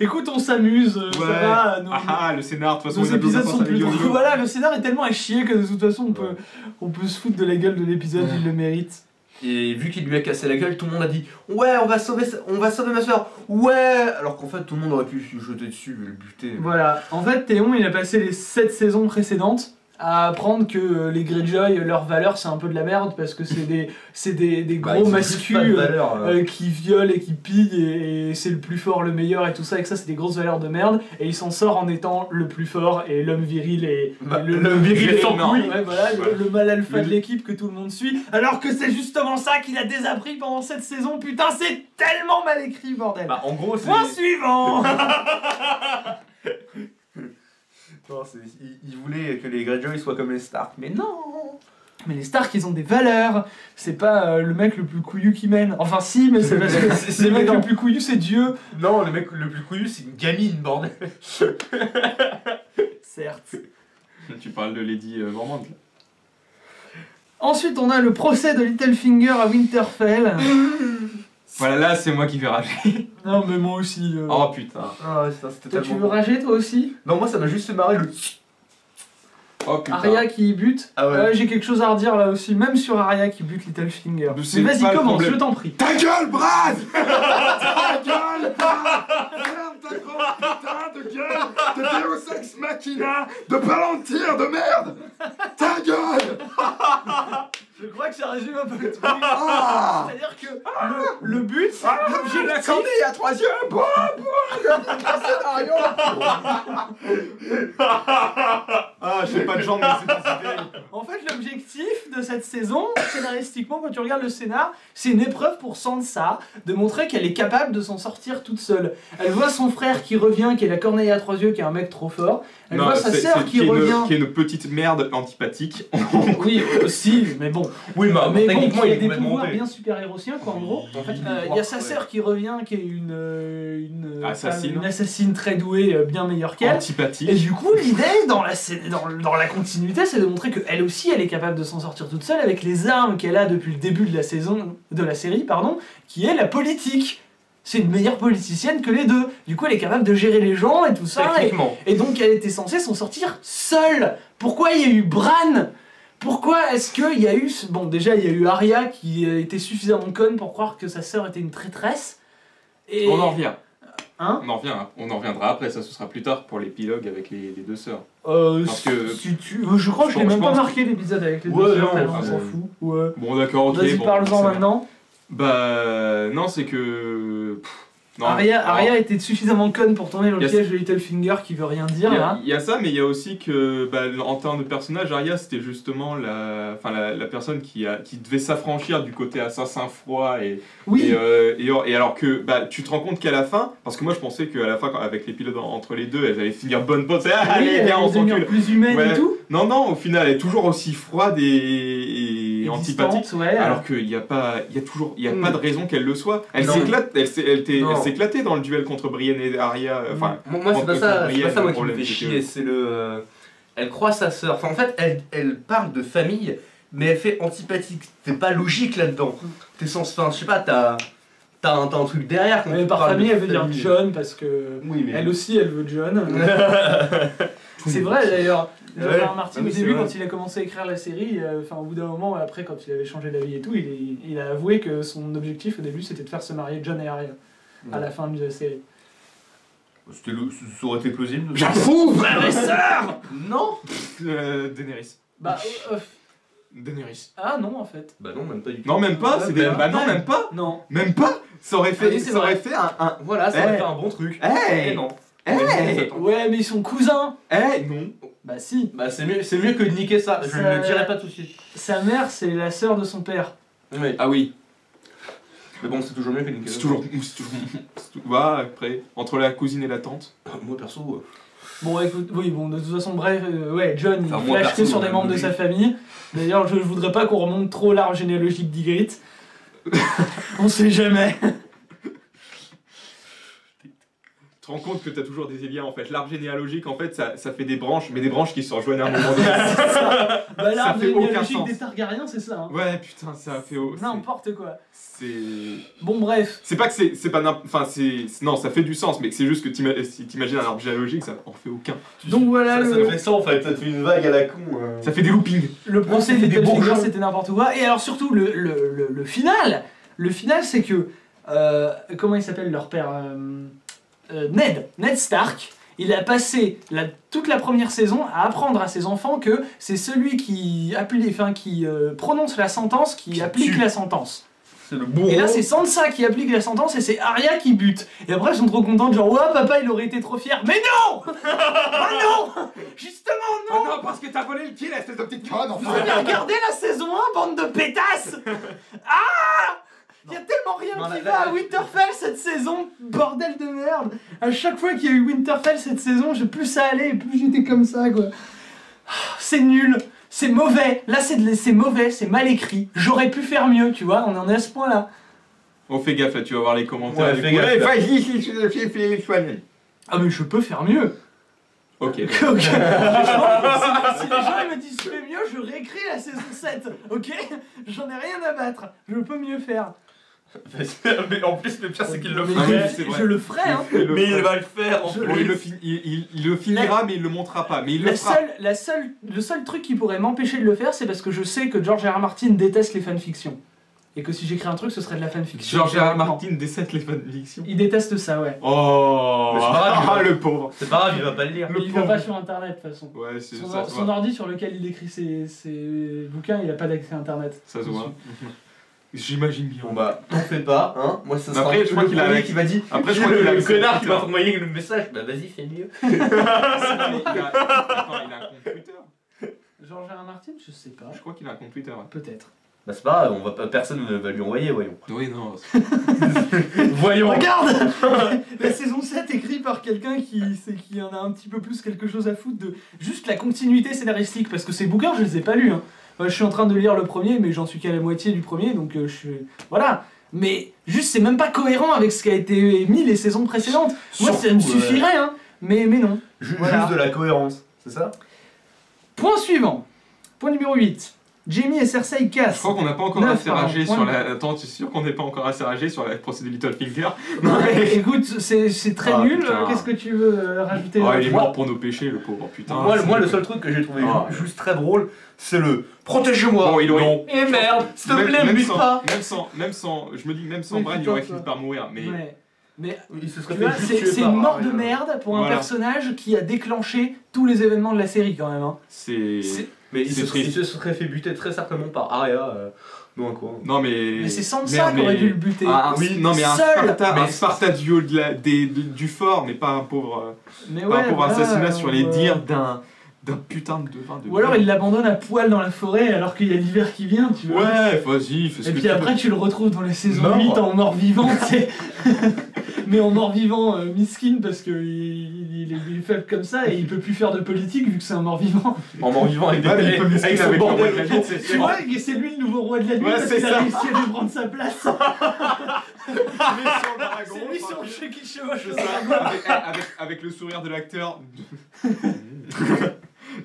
Écoute, on s'amuse, ça Ouais. va. Le scénar, de toute façon, Nos on a besoin épisodes sont de plus ça, drôles. Voilà, le scénar est tellement à chier que de toute façon, Ouais. on peut se foutre de la gueule de l'épisode, il le mérite. Et vu qu'il lui a cassé la gueule, tout le monde a dit ouais, on va sauver ma soeur. Ouais. Alors qu'en fait, tout le monde aurait pu se jeter dessus et le buter. Voilà, en fait, Théon, il a passé les 7 saisons précédentes à apprendre que les Greyjoy, leur valeur, c'est un peu de la merde parce que c'est des Bah, gros ils ont mascus juste pas de valeur, qui violent et qui pillent et c'est le plus fort, le meilleur et tout ça, et que ça, c'est des grosses valeurs de merde. Et il s'en sort en étant le plus fort et l'homme viril et Bah, le l'homme viril et sans énorme. couilles. Ouais, voilà, Ouais. le mal alpha Le- de l'équipe que tout le monde suit. Alors que c'est justement ça qu'il a désappris pendant cette saison. Putain, c'est tellement mal écrit, bordel. Bah, en gros, c'est. Point suivant. Non, il voulait que les Greyjoy soient comme les Stark, mais non. Mais les Stark, ils ont des valeurs. C'est pas le mec le plus couillu qui mène. Enfin, si, mais c'est parce que C'est- le mec mais non. le plus couillu, c'est Dieu. Non, le mec le plus couillu, c'est une gamine, bordel. Certes. Tu parles de Lady Mormont. Ensuite, on a le procès de Littlefinger à Winterfell. Voilà, là, c'est moi qui vais rager. Non, mais moi aussi. Oh putain. Ah, ça, c'était Toi, tu tellement. veux rager, toi aussi? Non, moi, ça m'a juste fait marrer le. Oh putain. Arya qui bute. Ah ouais. J'ai quelque chose à redire là aussi, même sur Arya qui bute Littlefinger. Mais c'est Mais vas-y, pas le commence, problème. je t'en prie. Ta gueule, Brad. Ta gueule, Brad. Ferme ta grande putain de gueule de Deus Ex Machina de Palantir de merde. Ta gueule. Je crois que ça résume un peu le truc. Ah. C'est-à-dire que le but, c'est J'ai la cornée à troisième. Ah, j'ai pas de jambes, mais c'est pas si terrible. En fait, l'objectif de cette saison, scénaristiquement, quand tu regardes le scénar, c'est une épreuve pour Sansa de montrer qu'elle est capable de s'en sortir toute seule. Elle voit son frère qui revient, qui est la corneille à 3 yeux, qui est un mec trop fort. Elle voit sa sœur qui revient. Qui est une petite merde antipathique. Oui, aussi, mais bon. Oui, Mais bon, techniquement, qui il a est des complètement pouvoirs monté. bien super-hérotiens, quoi, en gros. En fait, Il y a sa sœur qui revient, qui est une Assassine. une assassine très douée, bien meilleure qu'elle. Et Antipathique. du coup, l'idée dans la continuité, c'est de montrer qu'elle aussi, elle est capable de s'en sortir toute seule avec les armes qu'elle a depuis le début de la série, qui est la politique. C'est une meilleure politicienne que les deux. Du coup, elle est capable de gérer les gens et tout ça. Techniquement. Et donc, elle était censée s'en sortir seule. Pourquoi il y a eu Bran? Pourquoi est-ce qu'il y a eu... Bon, déjà, il y a eu Arya qui était suffisamment conne pour croire que sa sœur était une traîtresse. Et... On en revient. Hein? On en reviendra après, ça ce sera plus tard pour l'épilogue avec les deux sœurs. Parce que- je crois que je l'ai même pas pense- marqué l'épisode avec les Ouais, deux sœurs, non, tellement on c'est- s'en fout. Ouais. Bon d'accord, ok. Vas-y, bon, parle-en c'est bien. maintenant. Bah non, c'est que... Non, Arya était suffisamment conne pour tomber dans le Yes. piège de Littlefinger qui veut rien dire là. Il y a ça, mais il y a aussi que, en termes de personnage, Arya c'était justement la personne qui devait s'affranchir du côté assassin froid Oui, et alors que tu te rends compte qu'à la fin, parce que moi je pensais qu'à la fin, avec l'épilode entre les deux, elles allaient finir bonne pote. Allez, elle viens, on est devenue s'encule. plus humaine Ouais. et tout. Non, au final, elle est toujours aussi froide et antipathique. Distante, ouais. Alors qu'il n'y a pas de raison qu'elle le soit. Elle Non. s'éclate, elle Non. s'éclatait dans le duel contre Brienne et Arya. Enfin, Moi, c'est pas ça, Brienne, moi le qui me problème, fait c'est que- chier, c'est le... elle croit sa sœur, enfin en fait elle parle de famille, mais elle fait antipathique, t'es pas logique là-dedans. T'es sens, enfin je sais pas, t'as un truc derrière quand Mais tu par parles famille, de elle veut dire famille. John parce que Oui mais... elle aussi, elle veut John. C'est vrai d'ailleurs. Ouais. George R. Martin, Ah oui, au c'est début, vrai. quand il a commencé à écrire la série, au bout d'un moment, après, quand il avait changé d'avis et tout, il a avoué que son objectif au début c'était de faire se marier John et Arya à la fin de la série. Ça aurait été plausible. J'approuve, frère et sœur. Non. Daenerys. Bah, Daenerys. ah non, en fait. Bah non, même pas du tout. Non, même pas, Ouais, c'est des... bah, Bah non, ouais. même pas. Non. Même pas. Ça aurait fait, Ah oui, c'est ça aurait vrai. fait un... Voilà, ça Eh. aurait fait un bon truc. Hey. Et non. Hey. Ouais, mais ils sont cousins. Non. Bah si. Bah c'est mieux que de niquer ça, je Ça- ne le dirai pas tout de suite. Sa mère, c'est la sœur de son père. Oui. Ah oui. Mais bon, c'est toujours mieux que de niquer C'est ça. toujours... Bah, après, entre la cousine et la tante. Moi perso... Bon, écoute, oui, bon, de toute façon, bref, ouais, John, Enfin, il moi, flash que perso, sur des membres de oui. sa famille. D'ailleurs, je voudrais pas qu'on remonte trop l'arbre généalogique d'Ygritte. On sait jamais. Tu te rends compte que t'as toujours des liens en fait. L'arbre généalogique en fait ça fait des branches, mais des branches qui se rejoignent à un moment donné. Bah, l'arbre fait aucun généalogique sens. des Targaryens, c'est ça. Hein. Ouais putain ça fait... N'importe quoi. C'est... Bon, bref. C'est pas que c'est pas enfin c'est non ça fait du sens mais c'est juste que si t'imagines un arbre généalogique ça en fait aucun. Donc voilà, Ça fait ça en fait, ça te fait une vague à la con. Ça fait des loopings. le procès ça fait des des Littlefinger, bourgeons. c'était n'importe quoi. Et alors, surtout, le final. Le final, c'est que. Comment il s'appelle leur père Ned Stark. Il a passé toute la première saison à apprendre à ses enfants que c'est celui qui prononce la sentence qui applique tue. la sentence. C'est le bourreau. Et là, c'est Sansa qui applique la sentence et c'est Arya qui bute. Et après, ils sont trop contents, genre, ouais, papa, il aurait été trop fier. Mais non. Ah non. Justement, non. non parce que t'as volé le pied la espèce de petite conne Vous avez regardé la saison 1, bande de pétasses. Ah. Il y a tellement rien Non, qui là, va à là, Winterfell cette saison, bordel de merde. À chaque fois qu'il y a eu Winterfell cette saison, plus ça allait et plus j'étais comme ça, quoi. Ah, c'est nul, c'est mauvais. Là, c'est mauvais, c'est mal écrit. J'aurais pu faire mieux, tu vois, on en est à ce point-là. On fait gaffe là tu vas voir les commentaires. Ouais, du fais coup. gaffe, là. Vas-y fais soigner. Ah, mais je peux faire mieux. Ok. Ok. Franchement, si les gens ils me disent fais mieux, je réécris la saison 7, ok. J'en ai rien à battre, je peux mieux faire. Mais en plus, le pire, c'est qu'il le Mais ferait. c'est vrai. je le ferai, hein. Mais il va le faire en Je- plus. Bon, il le finira mais il le montrera pas. Mais il le fera. Le seul truc qui pourrait m'empêcher de le faire, c'est parce que je sais que George R. R. Martin déteste les fanfictions. Et que si j'écris un truc, ce serait de la fanfiction. George R. R. Non. Martin décède les fanfictions. Il déteste ça, ouais. Oh Mais c'est pas grave, le pauvre. C'est pas grave, il va pas le lire. Mais il va pas sur internet, de toute façon. Ouais c'est Son, ça se son voit. ordi sur lequel il écrit ses bouquins, il a pas d'accès à internet. Ça se voit. J'imagine bien. Bon bah, t'en fais pas, hein. Moi, ça Mais sera après, je crois le qu'il a- premier qui va dire. Après je crois qu'il a le accès à connard qui va Twitter. t'envoyer le message. Bah vas-y, fais mieux. Attends, il a un compte Twitter. George R. R. Martin, je sais pas. Je crois qu'il a un compte Twitter. Ouais. Peut-être. Bah c'est pas grave, on va pas, personne ne va lui envoyer, voyons. Oui, non. Voyons. Regarde. La saison 7 écrite par quelqu'un qui en a un petit peu plus quelque chose à foutre de juste la continuité scénaristique, parce que ces bouquins, je les ai pas lus. Hein. Je suis en train de lire le premier, mais j'en suis qu'à la moitié du premier, donc je suis... Voilà. Mais juste, c'est même pas cohérent avec ce qui a été mis les saisons précédentes. Moi, ça me Surtout, suffirait, hein. Mais non. Voilà. Juste de la cohérence, c'est ça? Point suivant. Point numéro 8. Jamie et Cersei Je cassent. crois qu'on n'a pas encore Neuf, assez ragé pardon. sur la. Attends, tu es sûr qu'on n'est pas encore assez ragé sur la procédure de Littlefinger? Écoute, c'est très Ah, nul. putain. Qu'est-ce que tu veux rajouter Oh, là il est mort pour nos péchés, le pauvre, putain. Moi, le seul truc que j'ai trouvé Ah. juste très drôle, c'est le protégez-moi. Bon, il aurait- Non. Et merde, s'il te plaît, me bute pas. Même sans. Je me dis, même sans Oui, Bran, il putain, aurait ça. fini par mourir. Mais. Ouais. Mais Il se serait tu vois, fait juste tuer c'est par une mort de Arya. merde pour un Voilà. personnage qui a déclenché tous les événements de la série quand même. Hein. C'est. C'est- Mais il C'est se, triste. il se serait fait buter très certainement par Arya. Non, quoi. Non, mais. Mais c'est Sansa Merde, qui aurait mais- dû le buter. Oui, non, mais un Seul. Sparta du haut du fort, mais pas un pauvre, Mais pas un pauvre voilà, assassinat sur les ouais. dires d'un putain de devin de Ou alors il l'abandonne à poil dans la forêt alors qu'il y a l'hiver qui vient, tu vois. Ouais, vas-y, fais ce Et que puis tu après veux. tu le retrouves dans les saisons Mort. 8 en mort-vivant, tu sais. Mais en mort-vivant miskin parce qu'il est faible comme ça et il peut plus faire de politique vu que c'est un mort-vivant. En mort-vivant avec Ouais, mais il peut avec misquer son avec le roi bordel de la autour. nuit, c'est Tu vois, et c'est lui le nouveau roi de la nuit Ouais, parce c'est qu'il a ça. réussi à lui prendre sa place. C'est C'est lui sur le jeu qui chevauche le ça, dragon. avec le sourire de l'acteur.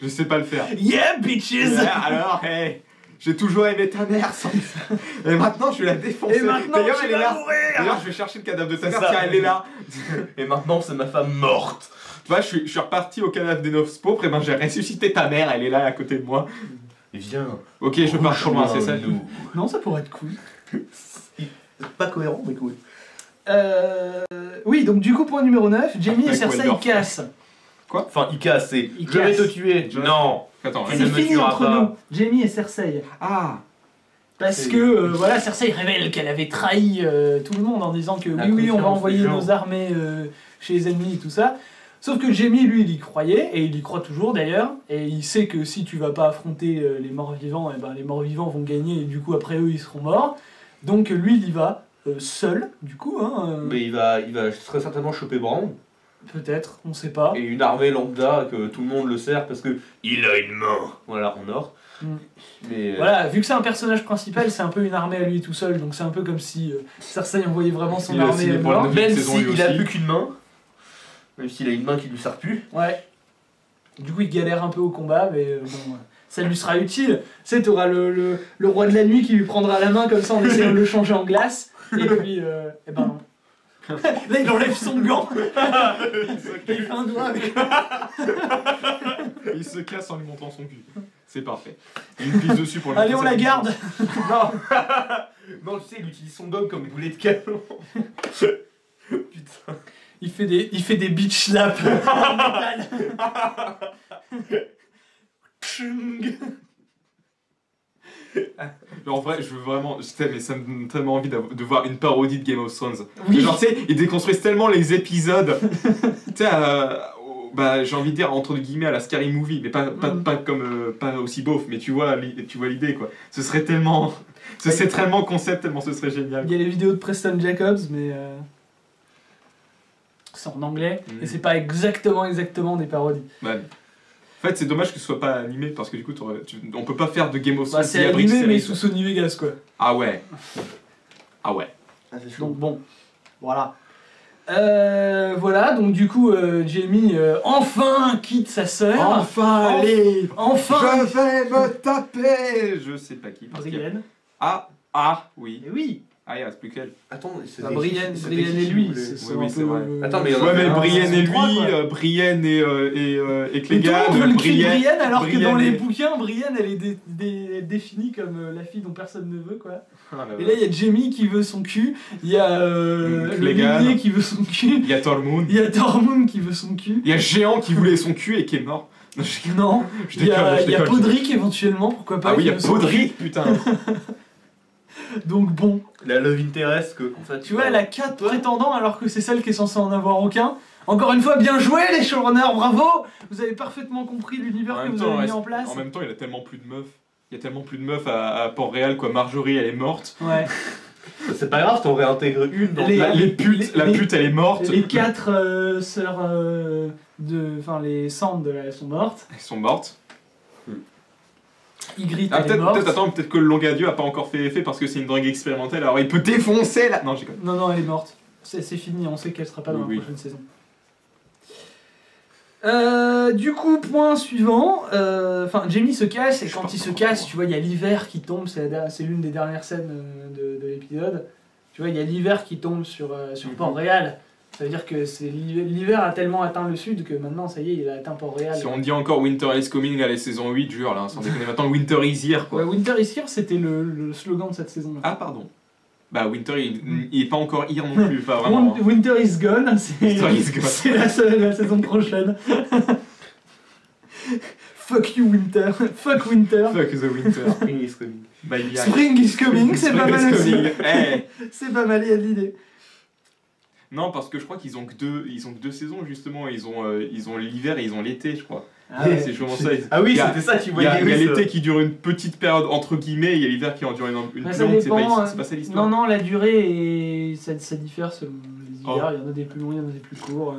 Je sais pas le faire. Yeah, bitches! Ouais, alors, hey, j'ai toujours aimé ta mère, Sansa. Et maintenant, je vais la défoncer. Et maintenant, D'ailleurs, tu elle est vas là. mourir! D'ailleurs, je vais chercher le cadavre de ta C'est mère, ça. tiens, elle est là. Et maintenant, c'est ma femme morte. Tu vois, je suis reparti au cadavre des Neuf Pauvres, et ben j'ai ressuscité ta mère, elle est là à côté de moi. Viens. Ok, je pars trop loin, c'est ça. Nous. Non, ça pourrait être cool. C'est pas cohérent, mais cool. Oui, donc du coup, point numéro 9, Jaime et Avec Cersei Waldorf. cassent. Enfin, il casse, c'est. Il Je vais casse. te tuer. Je- Non. Attends, Il C'est ne me fini tuera entre pas. nous, Jaime et Cersei. Ah, Parce C'est- que, voilà, Cersei révèle qu'elle avait trahi tout le monde en disant que La oui, on va confiance envoyer des gens. nos armées chez les ennemis et tout ça. Sauf que Jaime, lui, il y croyait, et il y croit toujours d'ailleurs, et il sait que si tu vas pas affronter les morts-vivants, et ben, les morts-vivants vont gagner, et du coup, après eux, ils seront morts. Donc lui, il y va seul, du coup, hein, Mais il va très certainement choper Bran peut-être, on sait pas. et une armée lambda que tout le monde le sert parce que il a une main. Voilà, en or. Mm. Mais Voilà, vu que c'est un personnage principal, c'est un peu une armée à lui tout seul, donc c'est un peu comme si Cersei envoyait vraiment son Il a armée signé pour la mort. même saison, lui s'il a aussi. plus qu'une main, même s'il a une main qui lui sert plus. Ouais. Du coup, il galère un peu au combat, mais bon, ça lui sera utile. Tu sais, t'auras le roi de la nuit qui lui prendra la main comme ça en essayant de le changer en glace, et puis, eh ben non. Là, il enlève son gant. Et il fait un doigt avec. il se casse en lui montrant son cul. C'est parfait. Une pisse dessus pour lui. Allez, on la garde. Non, non, tu sais, il utilise son gomme comme boulet de canon. Putain. Il fait des beach slaps en métal. Tchung. En vrai, je veux vraiment. Mais ça me donne tellement envie de voir une parodie de Game of Thrones. Oui. Genre, tu sais, ils déconstruisent tellement les épisodes. Tu sais, bah, j'ai envie de dire entre guillemets à la Scary Movie, mais pas comme pas aussi beauf, mais tu vois l'idée quoi. Ce serait tellement concept, tellement ce serait génial. Il y a les vidéos de Preston Jacobs, mais c'est en anglais et c'est pas exactement des parodies. Bah, en fait, c'est dommage que ce soit pas animé parce que du coup, on peut pas faire de Game of Bah, Thrones. c'est animé mais sous Sony Vegas quoi. Ah ouais. Ah ouais. Ah, c'est chaud. Donc bon, voilà. Voilà, donc du coup, Jaime enfin quitte sa sœur. Enfin, allez. Enfin. Je vais me taper. Je sais pas qui. Parce que... Brienne. Ah oui. Et oui. Ah, il reste plus qu'elle. Attends, c'est Bah, Brienne et lui. C'est Oui, un c'est peu, vrai. Attends, mais il y en a Ouais, mais un, Brienne et saison 3, lui, quoi. Brienne et Et tout le Clegane, monde veut le cul de Brienne. Brienne alors que dans Brienne les et- bouquins, Brienne elle est définie comme la fille dont personne ne veut quoi. Ah, Et là il y a Jaime qui veut son cul, il y a le Clegane. limier qui veut son cul, Il y a Tormund. il y a Tormund qui veut son cul. Il y a Géant qui voulait son cul et qui est mort. Non, Je il y a, déconne, je il y a déconne. Podrick éventuellement, pourquoi pas. Ah oui, il qui y a veut son Podrick, putain. cul. Donc bon, La love interest que, en fait, tu vois, elle a 4 prétendants alors que c'est celle qui est censée en avoir aucun. Encore une fois, bien joué les showrunners, bravo. Vous avez parfaitement compris l'univers que vous avez mis en place. En même temps, il a tellement plus de meufs. Il y a tellement plus de meufs à Port-Réal, quoi. Marjorie, elle est morte. Ouais. c'est pas grave, t'en réintègres une dans Les- La pute, les- pute, elle est morte. Les 4 sœurs enfin les Sand elles sont mortes. Elles sont mortes. Ygritte Ah, elle est morte. peut-être que le Longadieu a pas encore fait effet parce que c'est une drogue expérimentale, alors il peut défoncer la. Non, j'ai Non, non, elle est morte. C'est fini, on sait qu'elle sera pas dans Oui, oui. la prochaine saison. Du coup, point suivant. Enfin, Jaime se casse et Je quand pense il se pas casse, encore. tu vois, il y a l'hiver qui tombe. C'est l'une des dernières scènes de l'épisode. Tu vois, il y a l'hiver qui tombe sur Port-Réal. Ça veut dire que l'hiver a tellement atteint le sud que maintenant, ça y est, il a atteint Port-Réal. Si on dit encore Winter is coming à la saison 8, jure là, sans déconner. Maintenant, Winter is here, quoi. Ouais, Winter is here, c'était le slogan de cette saison. Ah, pardon. Bah, Winter, il est pas encore here non plus, pas vraiment. hein. Winter is gone, c'est Winter is gone. c'est la saison prochaine. Fuck you Winter. Fuck Winter. Fuck the winter. Spring is coming. Bye bye. Spring is coming, c'est pas mal aussi. Eh. C'est pas mal, il y a de l'idée. Non, parce que je crois qu'ils ont que deux saisons justement. Ils ont l'hiver et ils ont l'été, je crois. Ah ouais. C'est sûrement ça. Ah oui, Il y a- c'était ça, tu Il y voyais. a oui, l'été ça. qui dure une petite période entre guillemets, et il y a l'hiver qui en dure une Bah, plus ça longue. dépend, C'est pas ça l'histoire. Non, la durée, ça diffère selon les hivers. Oh. Il y en a des plus longs, il y en a des plus courts.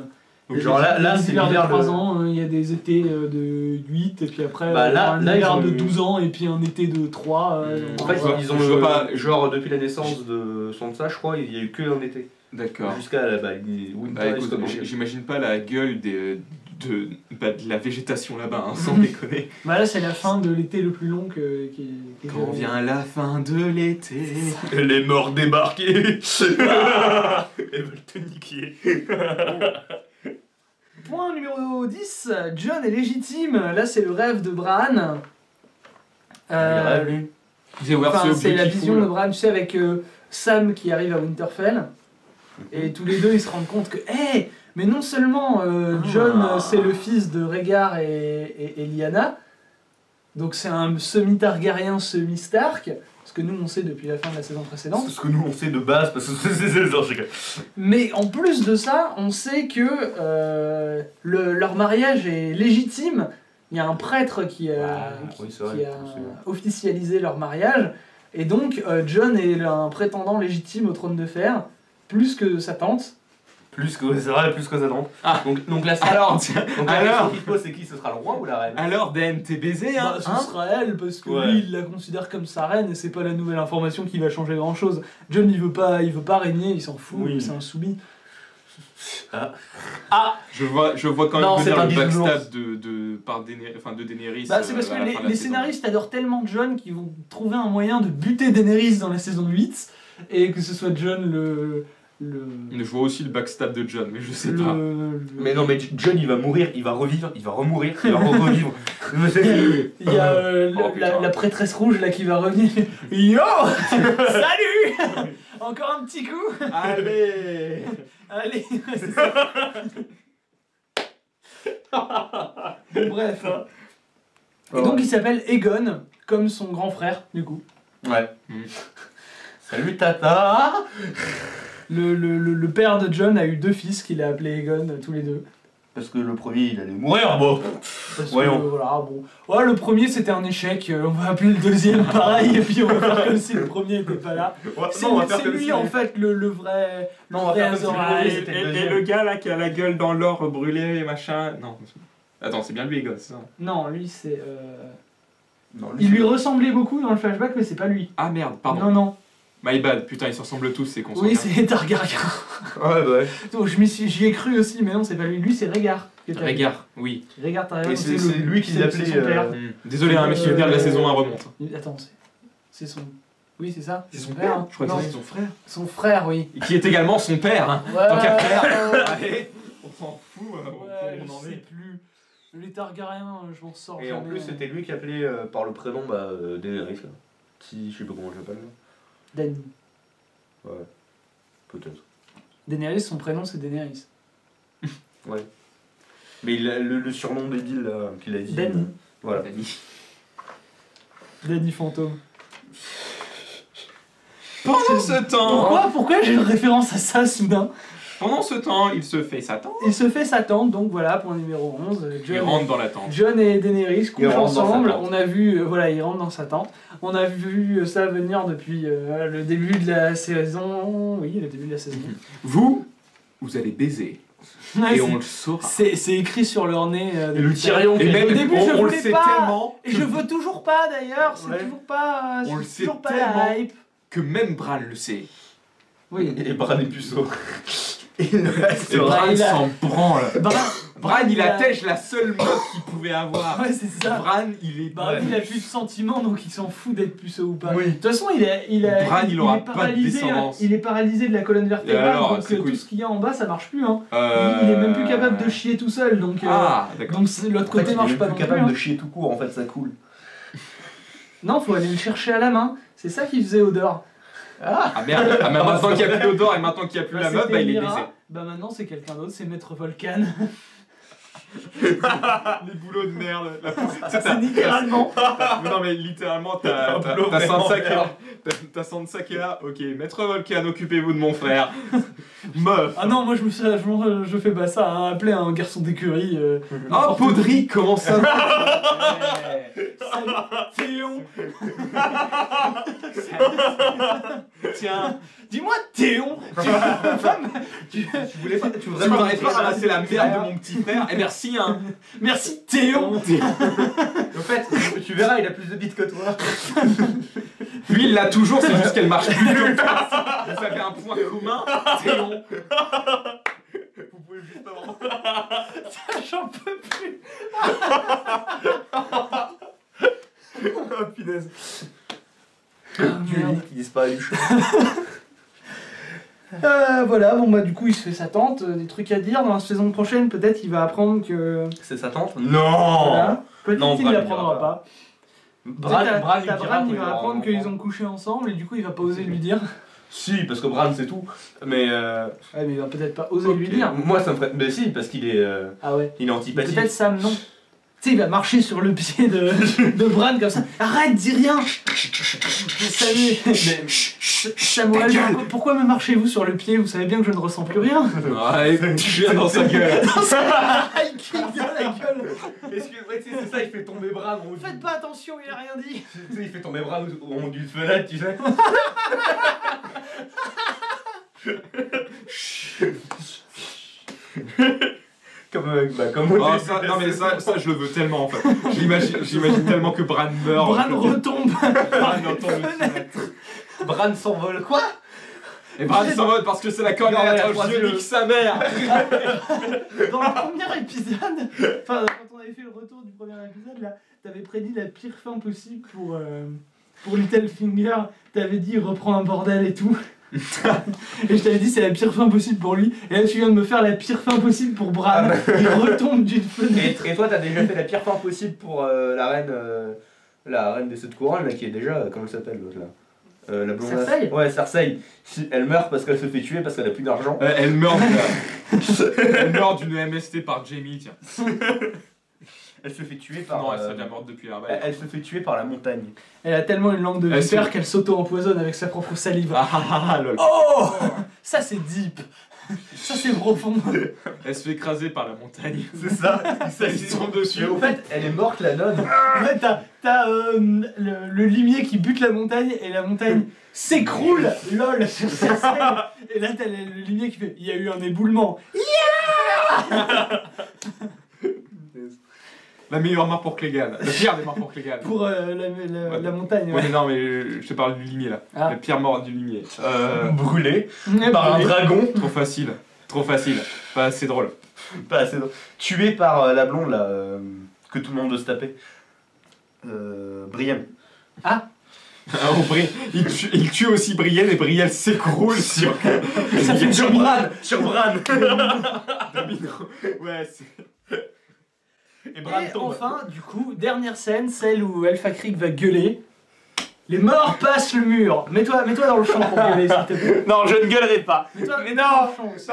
Donc, Genre là, Des c'est hivers de l'hiver 3 de... ans, il y a des étés de 8, et puis après Bah, là, un ils hiver ont de eu- 12 ans, et puis un été de 3. En fait, voilà. ils ont Je veux pas- genre depuis la naissance de Sansa, je crois, il y a eu que un été. D'accord. Jusqu'à Winter Bah, is écoute, coming. j'imagine pas la gueule de la végétation là-bas, hein, sans déconner. Bah là, c'est la fin de l'été le plus long qui est Quand vient la fin de l'été. Les morts débarqués. Elles veulent te niquer. Point numéro 10, Jon est légitime. Là, c'est le rêve de Bran. Enfin, c'est la vision de Bran, tu sais, avec Sam qui arrive à Winterfell. Et tous les deux, ils se rendent compte que, hé, mais non seulement Jon, c'est le fils de Rhaegar et Lyanna, donc c'est un semi-Targaryen, semi-Stark, ce que nous on sait depuis la fin de la saison précédente. C'est ce que nous on sait de base parce que c'est genre, Mais en plus de ça, on sait que leur mariage est légitime. Il y a un prêtre qui a, oui, c'est vrai, qui a c'est vrai. officialisé leur mariage. Et donc, Jon est un prétendant légitime au trône de fer, plus que sa tante. Plus que c'est vrai, plus que ça tente. Ah. Donc la Alors, tiens, donc la alors, question qui se pose c'est qui, ce sera le roi ou la reine? alors Dan, t'es baisé, hein, Bah, ce hein sera elle, parce que Ouais. lui, il la considère comme sa reine, et c'est pas la nouvelle information qui va changer grand chose. Jon, il veut pas régner, il s'en fout, Oui. c'est un soumis. Je vois quand Non, même c'est venir un le bisounours. backstab de Daenerys. Bah, c'est parce à que la fin de la les saison. scénaristes adorent tellement Jon qu'ils vont trouver un moyen de buter Daenerys dans la saison 8, et que ce soit Jon Je vois aussi le backstab de Jon, mais je sais pas. Mais non, mais Jon il va mourir, il va revivre, il va remourir, il va revivre. Il y a Oh, putain. la prêtresse rouge là qui va revenir. Yo Salut Encore un petit coup. Allez. Allez, c'est ça. Bon, bref. Et donc il s'appelle Aegon, comme son grand frère, du coup. Ouais. Mm. Salut Tata. Le père de Jon a eu 2 fils qu'il a appelés Aegon, tous les deux. Parce que le premier il allait mourir, bon. Parce Voyons. que, voilà, bon. Ouais, le premier c'était un échec, on va appeler le deuxième pareil, et puis on va faire comme si le premier était pas là. C'est lui en fait le vrai. Non, on va vrai faire comme si le Azor premier, Ahai. c'était le Et deuxième. le gars là qui a la gueule dans l'or brûlé et machin. Non. Attends, c'est bien lui, gars, c'est ça. Non, lui c'est. Non, Il lui ressemblait beaucoup dans le flashback, mais c'est pas lui. Ah merde, pardon. Non, non. My bad, putain, ils se ressemblent tous, c'est con. Oui, c'est Targaryen. Ouais, bah ouais. Donc, j'y ai cru aussi, mais non, c'est pas lui. Lui, c'est Rhaegar. Rhaegar, oui. Rhaegar Targaryen. Et c'est lui qui c'est l'appelait, son père. Désolé, hein, messieurs, de la saison 1 remonte. Attends, c'est son. Oui, c'est ça. C'est son père, hein. je crois que Non, c'est son frère. son frère, oui. Et qui est également son père, hein. Ouais, Tant qu'à ouais, faire. Allez, on s'en fout, ouais, on je en sais est. plus. Les Targaryens, je m'en sors Et en jamais. plus, c'était lui qui appelait par le prénom Daenerys là. Si, je sais pas comment je l'appelle là. Dany. Ouais. Peut-être. Daenerys, son prénom, c'est Daenerys. Ouais. Mais il a le surnom débile là, qu'il a dit. Dany. Voilà. Dany Fantôme. Pendant ce temps, Pourquoi j'ai une référence à ça soudain? il se fait Satan. Il se fait sa tante, donc voilà, point numéro 11. Il rentre dans la tente. Jon et Daenerys couchent rentrent dans sa ensemble. tente. On a vu, voilà, ils rentrent dans sa tente. On a vu ça venir depuis le début de la saison. Oui, le début de la saison. Vous allez baiser. Ouais, Et on le saura. c'est écrit sur leur nez. Et le Tyrion Et qui même, Au début, je on le voulais sait pas. tellement. Et je veux toujours pas d'ailleurs, c'est Ouais. toujours pas. On le c'est sait toujours pas tellement. la hype. Que même Bran le sait. Oui. Et Bran est puceau. Il ne reste Et Bran, Bran il a- s'en branle. Bran, il a- attèche la seule meuf qu'il pouvait avoir. Ouais, c'est ça. Bran, il est. Bah, il a plus de sentiments, donc il s'en fout d'être puceau ou pas. Oui. De toute façon, Bran, il aura est pas de paralysé, descendance. il est paralysé de la colonne Et vertébrale, alors, donc c'est tout cool. ce qu'il y a en bas, ça marche plus. Hein. Il est même plus capable de chier tout seul, donc, Ah, d'accord. donc l'autre côté marche pas non plus. capable Hein. de chier tout court, en fait, ça coule. Non, faut aller le chercher à la main. C'est ça qu'il faisait Odor. Ah merde. Ah, mais maintenant qu'il n'y a plus l'odeur et maintenant qu'il n'y a plus la meuf, c'était bah il est Lyra. baisé. Bah maintenant c'est quelqu'un d'autre, c'est Maître Volcan. Les boulots de merde. C'est littéralement. Non mais littéralement t'as Sansa qui est là. Ok, maître Volcan, occupez-vous de mon frère. Meuf. Ah non, moi je fais pas ça, hein. Appelez un garçon d'écurie. Oh Podrick, comment ça? Théon. Tiens, dis-moi Théon. Tu voudrais pas ramasser la merde de mon petit frère? Eh merci hein. Merci Théon. En fait, tu verras, il a plus de bits que toi. Lui il l'a toujours, c'est juste qu'elle marche plus que toi. Vous avez un point commun, Théon. Vous pouvez juste avoir. J'en peux plus. Oh punaise. Julie qui disparaît du show. Voilà, bon bah du coup il se fait sa tante, des trucs à dire. Dans la saison prochaine, peut-être il va apprendre que. C'est sa tante? Non. Voilà. Peut-être Non, qu'il Bran, il l'apprendra dira pas. Bran, Il va apprendre qu'ils ont couché ensemble et du coup il va pas oser lui dire. Si, parce que Bran c'est tout. Mais Ouais, mais il va peut-être pas oser lui dire. moi ça me ferait. Mais si, parce qu'il est. Ah ouais. Il est antipathique. Peut-être Sam, non. Tu sais, il va marcher sur le pied de Bran comme ça. Arrête, dis rien. Samuel, pourquoi me marchez-vous sur le pied? Vous savez bien que je ne ressens plus rien. Ouais, tu viens dans sa gueule. Il crie dans la gueule. Excuse-moi, tu sais, c'est ça, il fait tomber Bran en haut du... Faites pas attention, il a rien dit. Tu sais, il fait tomber Bran au haut d'une fenêtre, tu sais. Comme Oh, ça, non mais ça je le veux tellement en fait. J'imagine tellement que Bran meurt. Bran retombe. Bran retombe. Bran s'envole. Quoi? Et Bran s'envole parce que c'est la cornette, je nique sa mère. Dans le premier épisode, enfin quand on avait fait le retour du premier épisode, là, t'avais prédit la pire fin possible pour Littlefinger. T'avais dit reprends un bordel et tout. Et je t'avais dit c'est la pire fin possible pour lui. Et là tu viens de me faire la pire fin possible pour Bran. Il retombe d'une fenêtre. Et toi t'as déjà fait la pire fin possible pour la reine des 7 couronnes là, qui est déjà, comment elle s'appelle l'autre là, la blonde. Cersei. Ouais, Cersei. Si elle meurt parce qu'elle se fait tuer parce qu'elle a plus d'argent. Elle meurt d'une MST par Jaime, tiens. Elle se fait tuer par. Non, elle serait déjà morte depuis la bataille. Elle se fait tuer par la montagne. Elle a tellement une langue de vipère qu'elle s'auto-empoisonne avec sa propre salive. Lol. Oh, ça c'est deep. Ça c'est profond. Elle se fait écraser par la montagne. C'est ça. Ils sont dessus. Mais au fait, elle est morte la nonne. En fait, t'as le limier qui bute la montagne et la montagne s'écroule, lol, sur Cersei. Et là, t'as le limier qui fait il y a eu un éboulement. La meilleure mort pour Clegane. La pire des morts pour Clegane. Pour la montagne. Ouais, mais non, mais je te parle du limier là. Ah. La pire mort du limier. Brûlée Ouais, par un dragon. Trop facile. Trop facile. Pas assez drôle. Pas assez drôle. Tuée par la blonde là, que tout le monde veut se taper. Brienne. Il tue aussi Brienne et Brienne s'écroule sur. Ça fait Sur Bran. Sur Bran. Ouais, c'est. Et Bran Et tombe. enfin, du coup, dernière scène, celle où Elfa Krieg va gueuler. Les morts passent le mur. Mets-toi dans le champ pour gueuler, s'il te plaît. Non, je ne gueulerai pas. Mets-toi Mais dans non. le champ aussi.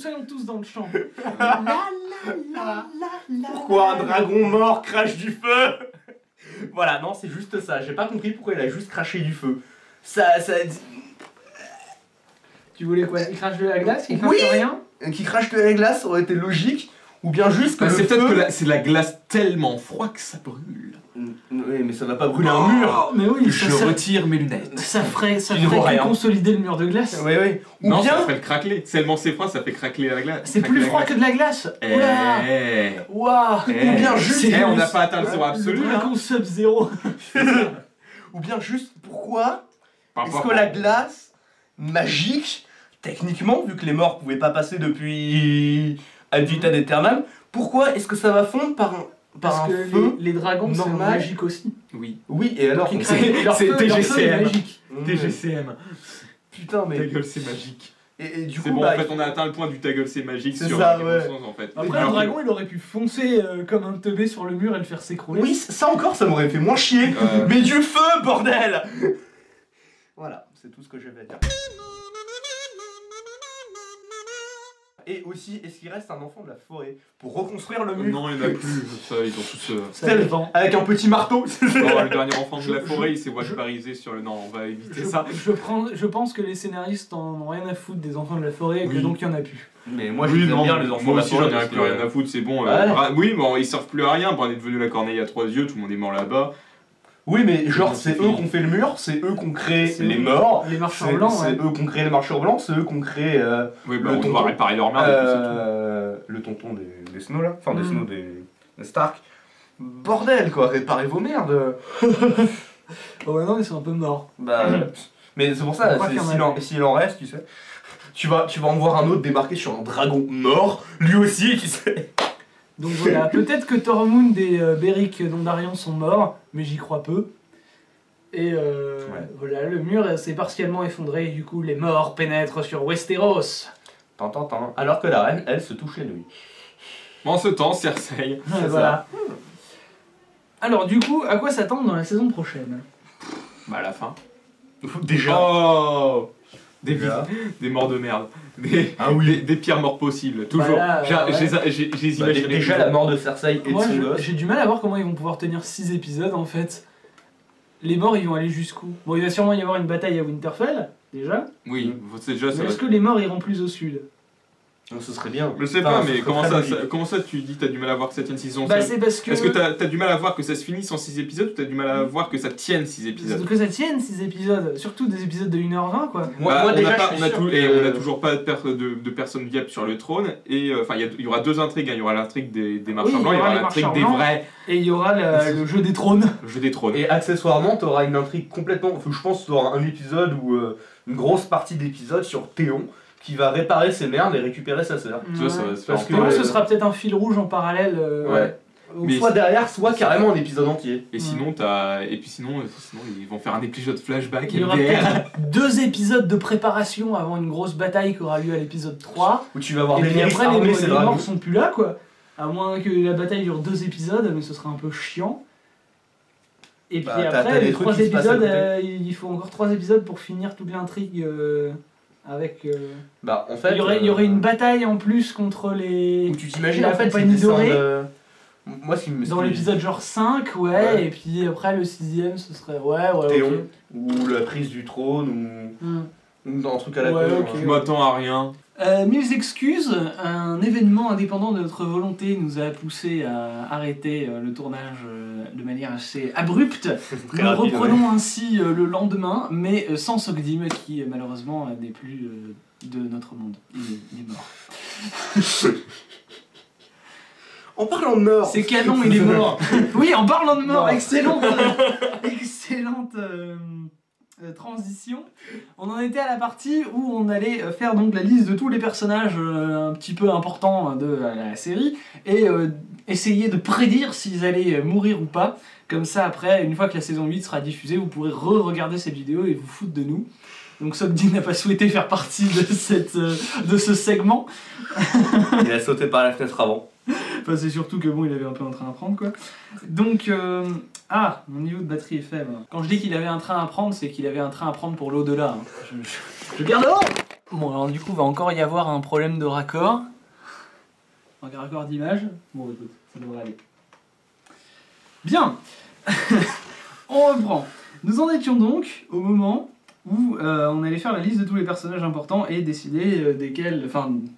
Soyons tous dans le champ. Pourquoi un dragon mort crache du feu? Voilà, non, c'est juste ça. J'ai pas compris pourquoi il a juste craché du feu. Ça... Tu voulais quoi? Il crache de la glace? Il crache Oui. de rien? Qui crache de la glace aurait été logique. Ou bien juste que le C'est feu... peut-être que c'est la glace tellement froide que ça brûle. Oui, mais ça va pas brûler un mur. Mais oui, Je retire mes lunettes. ça ferait Tu ne vois que rien. consolider le mur de glace. Oui, oui. Ou Non, bien... ça fait le craqueler. Tellement c'est froid, ça fait craqueler la glace. C'est plus froid que de la glace. Oula. Waouh. Ou bien juste... on n'a pas atteint le zéro absolu. Le Hein. dragon sub-zéro. Ou bien juste pourquoi Par est-ce rapport que à- la glace magique, techniquement, vu que les morts pouvaient pas passer depuis ad vitam aeternam, pourquoi est-ce que ça va fondre par un Parce que feu les dragons sont normal. magiques aussi. Oui. Oui, et alors Donc ils c'est- crachent- leur c'est feu- leur feu est TGCM. magique. TGCM. Putain, Ta mais... gueule, c'est magique. Et du C'est coup, bon, bah, en fait, on a atteint le point du ta gueule, c'est magique C'est sur ça, Game ouais. of Thrones, en fait. Après, le Alors que- dragon, il aurait pu foncer comme un teubé sur le mur et le faire s'écrouler. oui, ça encore, ça m'aurait fait moins chier. Mais du feu, bordel. Voilà, c'est tout ce que j'avais à dire. Et aussi, est-ce qu'il reste un enfant de la forêt pour reconstruire le mur? Non, il n'y en a plus. Ça, ils ont tous. Ça dépend. Avec un petit marteau. Non, le dernier enfant de la forêt, il s'est washbarisé sur le. Non, on va éviter ça. Je pense que les scénaristes en ont rien à foutre des enfants de la forêt et que Oui. donc il y en a plus. Mais moi, Oui, j'aime non, bien les enfants moi de la aussi forêt. j'en ai parce plus que- rien à foutre, c'est bon. Ouais. Oui, bon, ils servent plus à rien. Bran est devenu la corneille à 3 yeux, tout le monde est mort là-bas. Oui, mais genre, Non, c'est c'est eux fini. qui ont fait le mur, c'est eux qui ont créé C'est les eux. morts. Les marcheurs C'est blancs, c'est ouais. eux qui ont créé les marcheurs blancs, c'est eux qui ont créé Oui, bah, Le on tonton. va réparer leur merde et puis c'est tout. le tonton des Snow là, enfin des Mm. Snow des Stark. Bordel quoi, réparez vos merdes. Oh ouais, non, ils sont un peu morts. Bah, mais c'est pour On ça, voit qu'il y en a s'il en reste, tu sais, tu vas en voir un autre débarquer sur un dragon mort, lui aussi, tu sais. Donc voilà, peut-être que Tormund et Beric Dondarrion sont morts, mais j'y crois peu. Et voilà, le mur s'est partiellement effondré et du coup les morts pénètrent sur Westeros. Tant. Alors que la reine, elle, se touche les nouilles. En ce temps, Cersei. Voilà. Alors du coup, à quoi s'attendre dans la saison prochaine? Bah, à la fin. Déjà. Oh des, Déjà. des morts de merde. Des, Ah oui. des pires morts possibles, toujours. Voilà, ouais. J'ai Bah, imaginé déjà toujours. la mort de Cersei et de Moi son gosse. j'ai du mal à voir comment ils vont pouvoir tenir 6 épisodes en fait. Les morts ils vont aller jusqu'où? Bon, il va sûrement y avoir une bataille à Winterfell, déjà. Oui, c'est déjà ça. Mais va- est-ce que les morts iront plus au sud? Donc, ce serait bien. Je sais Enfin, pas, ce mais serait comment très ça, logique. comment ça tu dis que t'as du mal à voir que ça tienne 6 saisons Bah c'est parce que... Est-ce que t'as du mal à voir que ça se finisse en 6 épisodes ou t'as du mal à voir que ça tienne 6 épisodes Que ça tienne 6 épisodes, surtout des épisodes de 1h20 quoi. Bah, moi on déjà, a pas- je suis on a sûr tout- que- et on a toujours pas de personnes viables sur le trône. Et enfin, il y aura 2 intrigues. Hein. Il y aura l'intrigue des marchands Oui, il y blancs, il y aura aura les l'intrigue marchands des blancs. vrais, Et il y aura le jeu des trônes. le jeu des trônes. Et accessoirement, t'auras une intrigue complètement. Enfin, je pense que t'auras un épisode ou une grosse partie d'épisode sur Théon qui va réparer ses merdes et récupérer sa sœur. Tu vois, ça va se faire Parce que- en Théon, parallèle. ce sera peut-être un fil rouge en parallèle. Ouais. Mais Soit derrière, soit carrément un épisode entier. Et sinon, sinon, ils vont faire un épisode flashback Il y aura MDR. peut-être 2 épisodes de préparation avant une grosse bataille qui aura lieu à l'épisode 3. Où tu vas voir Et puis Daenerys après, armer ses les dragons. morts sont plus là quoi. À moins que la bataille dure 2 épisodes, mais ce sera un peu chiant. Et puis Bah, t'as après, des les trucs 3 qui se passent à épisodes, côté. il faut encore 3 épisodes pour finir toute l'intrigue avec. Bah, en fait. Il y aurait une bataille en plus contre les. Où tu t'imagines la en fait, compagnie si tu descends dorée. Moi, ce qui me. Dans l'épisode genre 5, ouais, Ouais. et puis après le 6ème ce serait. Ouais, Théon, ok. ou la prise du trône, Hmm. ou dans un truc à la Ouais, con. ok. Je m'attends à rien. Mille excuses, un événement indépendant de notre volonté nous a poussé à arrêter le tournage de manière assez abrupte. Très Nous rapide, reprenons ainsi le lendemain, mais sans Sogdim qui malheureusement n'est plus de notre monde. Il est mort. En parlant de mort. C'est canon, il est mort. Oui, en parlant de mort, Non. excellente transition. On en était à la partie où on allait faire donc la liste de tous les personnages un petit peu importants de la série et essayer de prédire s'ils allaient mourir ou pas. Comme ça, après, une fois que la saison 8 sera diffusée, vous pourrez re-regarder cette vidéo et vous foutre de nous. Donc Sogdi n'a pas souhaité faire partie de ce segment. Il a sauté par la fenêtre avant. Enfin, c'est surtout que bon, il avait un peu un train à prendre quoi. Donc, mon niveau de batterie est faible. Quand je dis qu'il avait un train à prendre, c'est qu'il avait un train à prendre pour l'au-delà. Hein. Je garde haut. Bon, alors du coup, va encore y avoir un problème de raccord. Un raccord d'image. Bon, écoute, ça devrait aller. Bien. On reprend. Nous en étions donc au moment où on allait faire la liste de tous les personnages importants et décider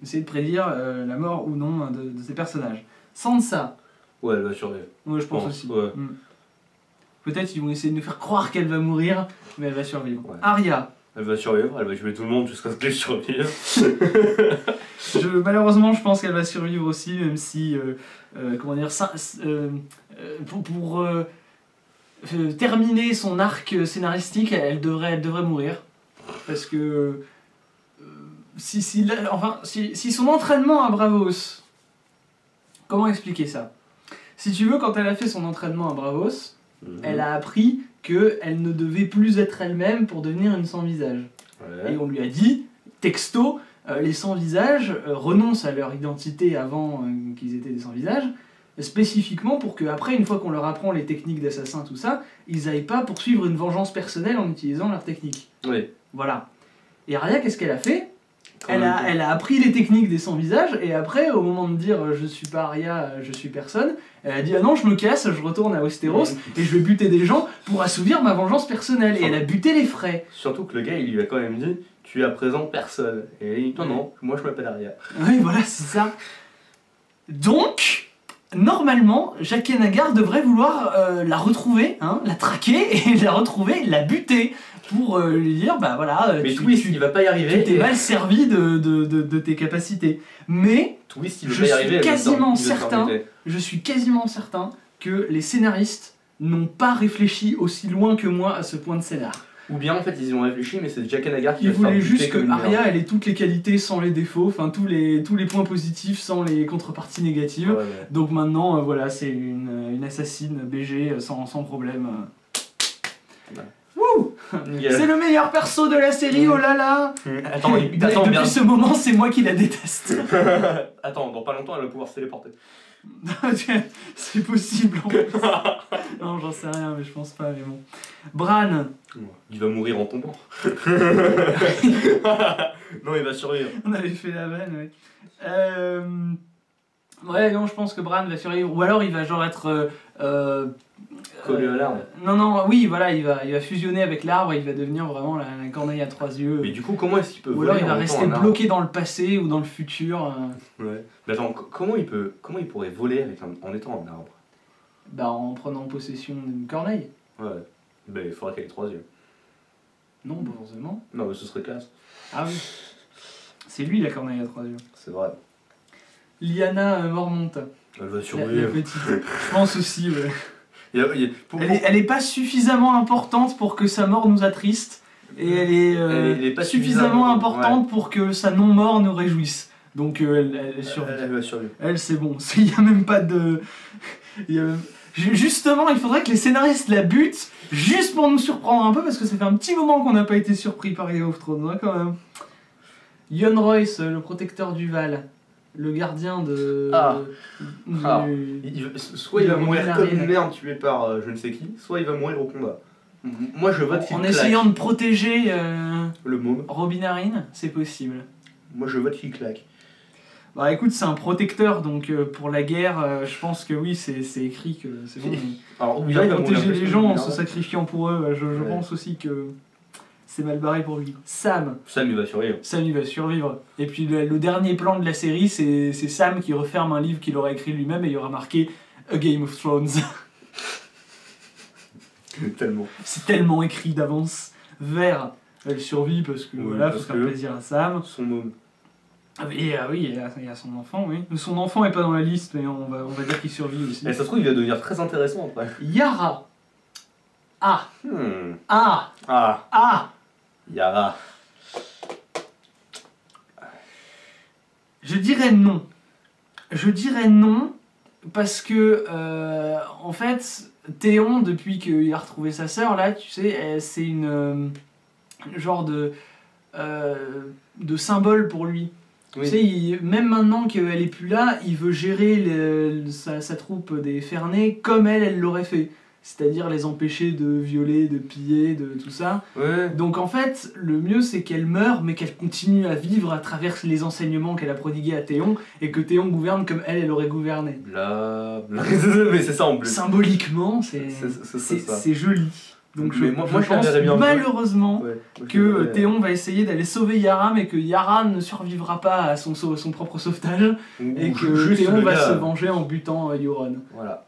essayer de prédire la mort ou non de ces personnages. Sansa, Ouais, elle va survivre. moi je pense aussi. Ouais. Mm. Peut-être ils vont essayer de nous faire croire qu'elle va mourir, mais elle va survivre. Ouais. Arya, Elle va survivre, elle va tuer tout le monde jusqu'à ce qu'elle survive. malheureusement je pense qu'elle va survivre aussi, même si, comment dire, pour terminer son arc scénaristique, elle devrait mourir. Parce que si son entraînement à Bravos, comment expliquer ça? Si tu veux, quand elle a fait son entraînement à Bravos, elle a appris qu'elle ne devait plus être elle-même pour devenir une sans-visage. Ouais. Et on lui a dit, texto, les sans-visages renoncent à leur identité avant qu'ils étaient des sans-visages, spécifiquement pour qu'après, une fois qu'on leur apprend les techniques d'assassin, tout ça, ils n'aillent pas poursuivre une vengeance personnelle en utilisant leurs techniques. Oui. Voilà. Et Arya, qu'est-ce qu'elle a fait? Elle a appris les techniques des sans-visages, et après, au moment de dire je suis pas Arya, je suis personne, elle a dit ah non, je me casse, je retourne à Westeros, et je vais buter des gens pour assouvir ma vengeance personnelle. Et elle a buté les frais. Surtout que le gars, il lui a quand même dit tu es à présent personne. Et il dit non, moi je m'appelle Arya. Oui, voilà, c'est ça. Donc, normalement, Jaqen H'ghar devrait vouloir la retrouver, hein, la traquer, et la retrouver, la buter, pour lui dire, bah voilà, Mais Twist, il va pas y arriver. tu t'es mal servi de tes capacités. Mais, Twist, il va je pas y suis arriver. quasiment certain, que les scénaristes n'ont pas réfléchi aussi loin que moi à ce point de scénar. Ou bien en fait ils y ont réfléchi, mais c'est Jaqen H'ghar qui Ils va se faire voulaient buter juste que comme une merde. Arya elle ait toutes les qualités sans les défauts, enfin tous les points positifs sans les contreparties négatives. Ouais, ouais. Donc maintenant, voilà, c'est une assassine BG sans problème. Ouais. Wouh! Nickel. C'est le meilleur perso de la série, oh là là! Attends, Depuis bien. ce moment, c'est moi qui la déteste. Attends, dans pas longtemps elle va pouvoir se téléporter. C'est possible en fait. Non, j'en sais rien, mais je pense pas, mais bon. Bran, Il va mourir en tombant. Non, il va survivre. on avait fait la vanne, ouais. Ouais, non, je pense que Bran va survivre. Ou alors il va genre être. Collé à l'arbre. Non, oui, voilà, il va fusionner avec l'arbre et il va devenir vraiment la corneille à trois yeux. Mais du coup, comment est-ce qu'il peut Ou alors voler il va en montant rester un arbre bloqué dans le passé ou dans le futur. Ouais. Mais attends, comment il pourrait voler avec en étant un arbre? Bah, en prenant possession d'une corneille. Ouais. Ben il faudrait qu'elle ait 3 yeux. Non, pas forcément. Non, mais ce serait classe. Ah oui. C'est lui la corneille à trois yeux. C'est vrai. Lyanna Mormont. Elle va La survivre. petite. Je pense aussi, ouais. Elle Elle est pas suffisamment importante pour que sa mort nous attriste. Et elle est pas suffisamment importante pour que sa non-mort nous réjouisse. Donc elle survit. Elle va survivre. Elle, c'est bon. Il n'y a même pas de. Justement, il faudrait que les scénaristes la butent juste pour nous surprendre un peu, parce que ça fait un petit moment qu'on n'a pas été surpris par Game of Thrones, hein, quand même. Jon Royce, le protecteur du Val, le gardien de. Soit il va mourir Robin comme Arryn. une merde tué par je ne sais qui, soit il va mourir au combat. Moi je vote qu'il En claque. essayant de protéger Le môme. Robin Arryn, c'est possible. Moi je vote qu'il claque. Bah écoute, c'est un protecteur, donc pour la guerre, je pense que oui, c'est écrit que c'est bon. Alors Il va mourir protéger parce les que gens en il se meurt. sacrifiant pour eux. Je Ouais. pense aussi que c'est mal barré pour lui. Sam Sam il va survivre. il va survivre. Et puis le dernier plan de la série, c'est Sam qui referme un livre qu'il aura écrit lui-même et il y aura marqué A Game of Thrones. Tellement. C'est tellement écrit d'avance. Vert, elle survit parce que Oui, voilà, faut parce faire que- plaisir à Sam. Son môme. Ah oui, il y a son enfant, oui. Son enfant est pas dans la liste, mais on va dire qu'il survit aussi. Et ça se trouve il va devenir très intéressant après. Yara. Ah, Ah. ah. Yara. Je dirais non. Je dirais non parce que en fait, Théon, depuis qu'il a retrouvé sa sœur, là, tu sais, c'est une genre de symbole pour lui. Oui. Tu sais, même maintenant qu'elle est plus là, il veut gérer sa troupe des Fernets comme elle l'aurait fait. C'est-à-dire les empêcher de violer, de piller, de tout ça. Ouais. Donc en fait, le mieux c'est qu'elle meure, mais qu'elle continue à vivre à travers les enseignements qu'elle a prodigués à Théon, et que Théon gouverne comme elle aurait gouverné. Bla. Mais c'est ça en plus. Symboliquement, C'est ça. c'est joli. Donc Mais je moi, pense je la verrais bien malheureusement Ouais. que Théon va essayer d'aller sauver Yara, mais que Yara ne survivra pas à son propre sauvetage, et que Juste Théon le va gars, se venger en butant Euron. Voilà.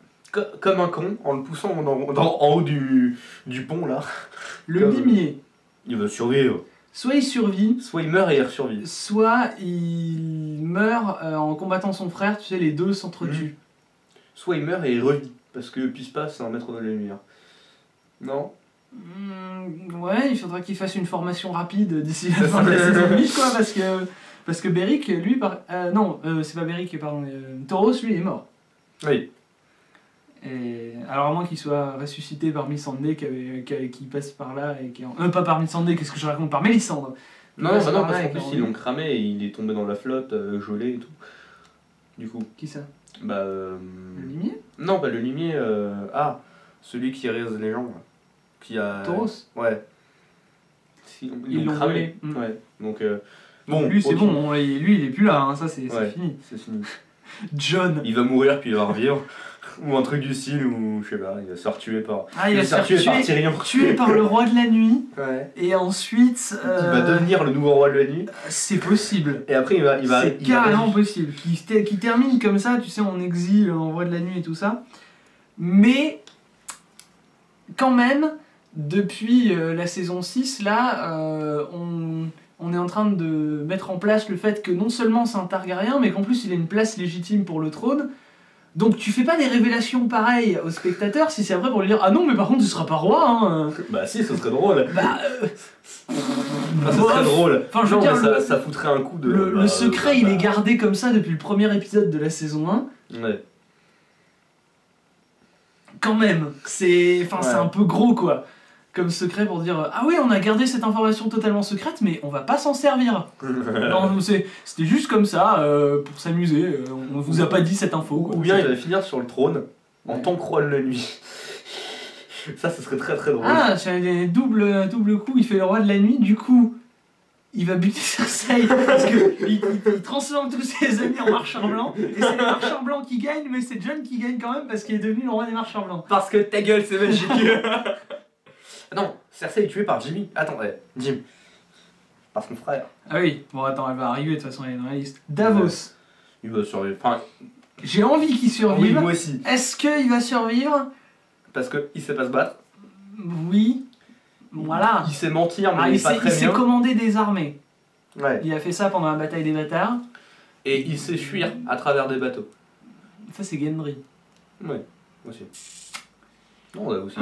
Comme un con, en le poussant en haut du pont là. Le Comme- limier, Il va survivre. soit il survit, Soit il meurt et il survit. soit il meurt en combattant son frère, tu sais, les deux s'entretuent. Soit il meurt et il revit. Parce que Pispa c'est un maître de la lumière. Non. Ouais, il faudra qu'il fasse une formation rapide d'ici la fin de la saison 8, quoi, parce que Beric, lui, c'est pas Beric, pardon, Tauros, lui, est mort. Oui. Et, alors, à moins qu'il soit ressuscité par Missandei qui passe par là, et qui pas par Missandei, qu'est-ce que je raconte, par Mélisandre. Non, passe bah non, par là parce et qu'en qui plus en ils vit. l'ont cramé et il est tombé dans la flotte, gelé et tout. Du coup. Qui ça? Bah. Le limier? Non, bah le limier. Celui qui reste les gens. Là. Qui a. Tauros? Ouais. Ils Ils l'ont cramé. volé. Ouais. Donc Bon, lui, c'est ok. bon, lui, il est plus là, hein, ça, c'est Ouais. fini. C'est fini. John. Il va mourir puis il va revivre. Ou un truc du style où, je sais pas, il va se faire tuer par... Ah, il va se faire tuer par tuer, Tyrion. tué par le roi de la nuit, Ouais. et ensuite... Il va devenir le nouveau roi de la nuit. C'est possible. Et après, C'est il va carrément possible. Qui termine comme ça, tu sais, en exil, en roi de la nuit et tout ça. Mais, quand même, depuis la saison 6, là, on est en train de mettre en place le fait que non seulement c'est un Targaryen, mais qu'en plus il a une place légitime pour le trône. Donc tu fais pas des révélations pareilles aux spectateurs si c'est après pour lui dire « Ah non, mais par contre, tu seras pas roi, hein !» Bah si, ce serait drôle. Bah... Ça serait drôle. Enfin, je veux Non, dire, mais ça foutrait un coup de... le secret, il est gardé comme ça depuis le premier épisode de la saison 1. Ouais. Quand même, c'est Ouais. un peu gros, quoi. Comme secret pour dire « Ah oui, on a gardé cette information totalement secrète, mais on va pas s'en servir. » Non, c'était juste comme ça, pour s'amuser. On vous a pas dit cette info, quoi. Ou bien il va finir sur le trône en tant que roi de la nuit. Ça, ce serait très très drôle. Ah, c'est un double coup, il fait le roi de la nuit, du coup, il va buter Cersei, parce que il transforme tous ses amis en marchands blancs, et c'est les marchands blancs qui gagnent, mais c'est Jon qui gagne quand même, parce qu'il est devenu le roi des marchands blancs. Parce que ta gueule, c'est magique. Non, Cersei est tuée par Jimmy. Attends, Jim. Par son frère. Ah oui, bon attends, elle va arriver, de toute façon elle est dans la liste. Davos, Il va survivre. Enfin, j'ai envie qu'il oui, survive. moi aussi. Est-ce qu'il va survivre? Parce qu'il sait pas se battre. Oui. Voilà. Il sait mentir, mais Ah, il il est pas s'est très bien. commandé des armées. Ouais. Il a fait ça pendant la bataille des bâtards. Et il sait fuir à travers des bateaux. Ça c'est Gendry. Ouais, aussi. Non, on a aussi.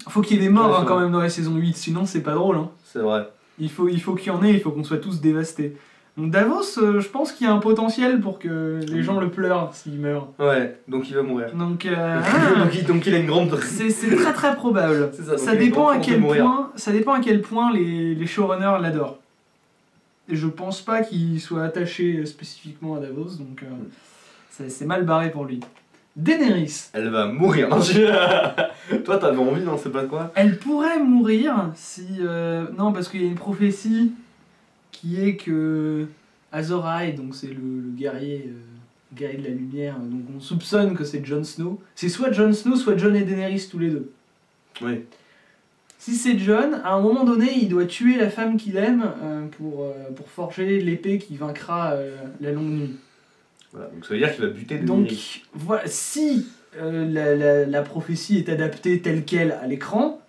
Faut qu'il y ait des morts Ouais, hein, ça quand va. même dans la saison 8, sinon c'est pas drôle. Hein. C'est vrai. Il faut qu'il y en ait, il faut qu'on soit tous dévastés. Donc Davos, je pense qu'il y a un potentiel pour que les gens le pleurent s'il meurt. Ouais, donc il va mourir. Donc, donc il a une grande. c'est très très probable. C'est ça, donc Ça il a une dépend, grande à chance de quel mourir. point, ça dépend à quel point les showrunners l'adorent. Et je pense pas qu'il soit attaché spécifiquement à Davos, donc c'est mal barré pour lui. Daenerys, Elle va mourir. Non, toi, t'avais envie, non, c'est pas quoi? elle pourrait mourir si... non, parce qu'il y a une prophétie qui est que Azor Ahai, donc c'est le guerrier, guerrier de la lumière, donc on soupçonne que c'est Jon Snow. C'est soit Jon Snow, soit Jon et Daenerys tous les deux. Oui. Si c'est Jon, à un moment donné, il doit tuer la femme qu'il aime pour forger l'épée qui vaincra la longue nuit. Voilà, donc ça veut dire qu'il va buter des Donc, voilà, si la prophétie est adaptée telle qu'elle à l'écran,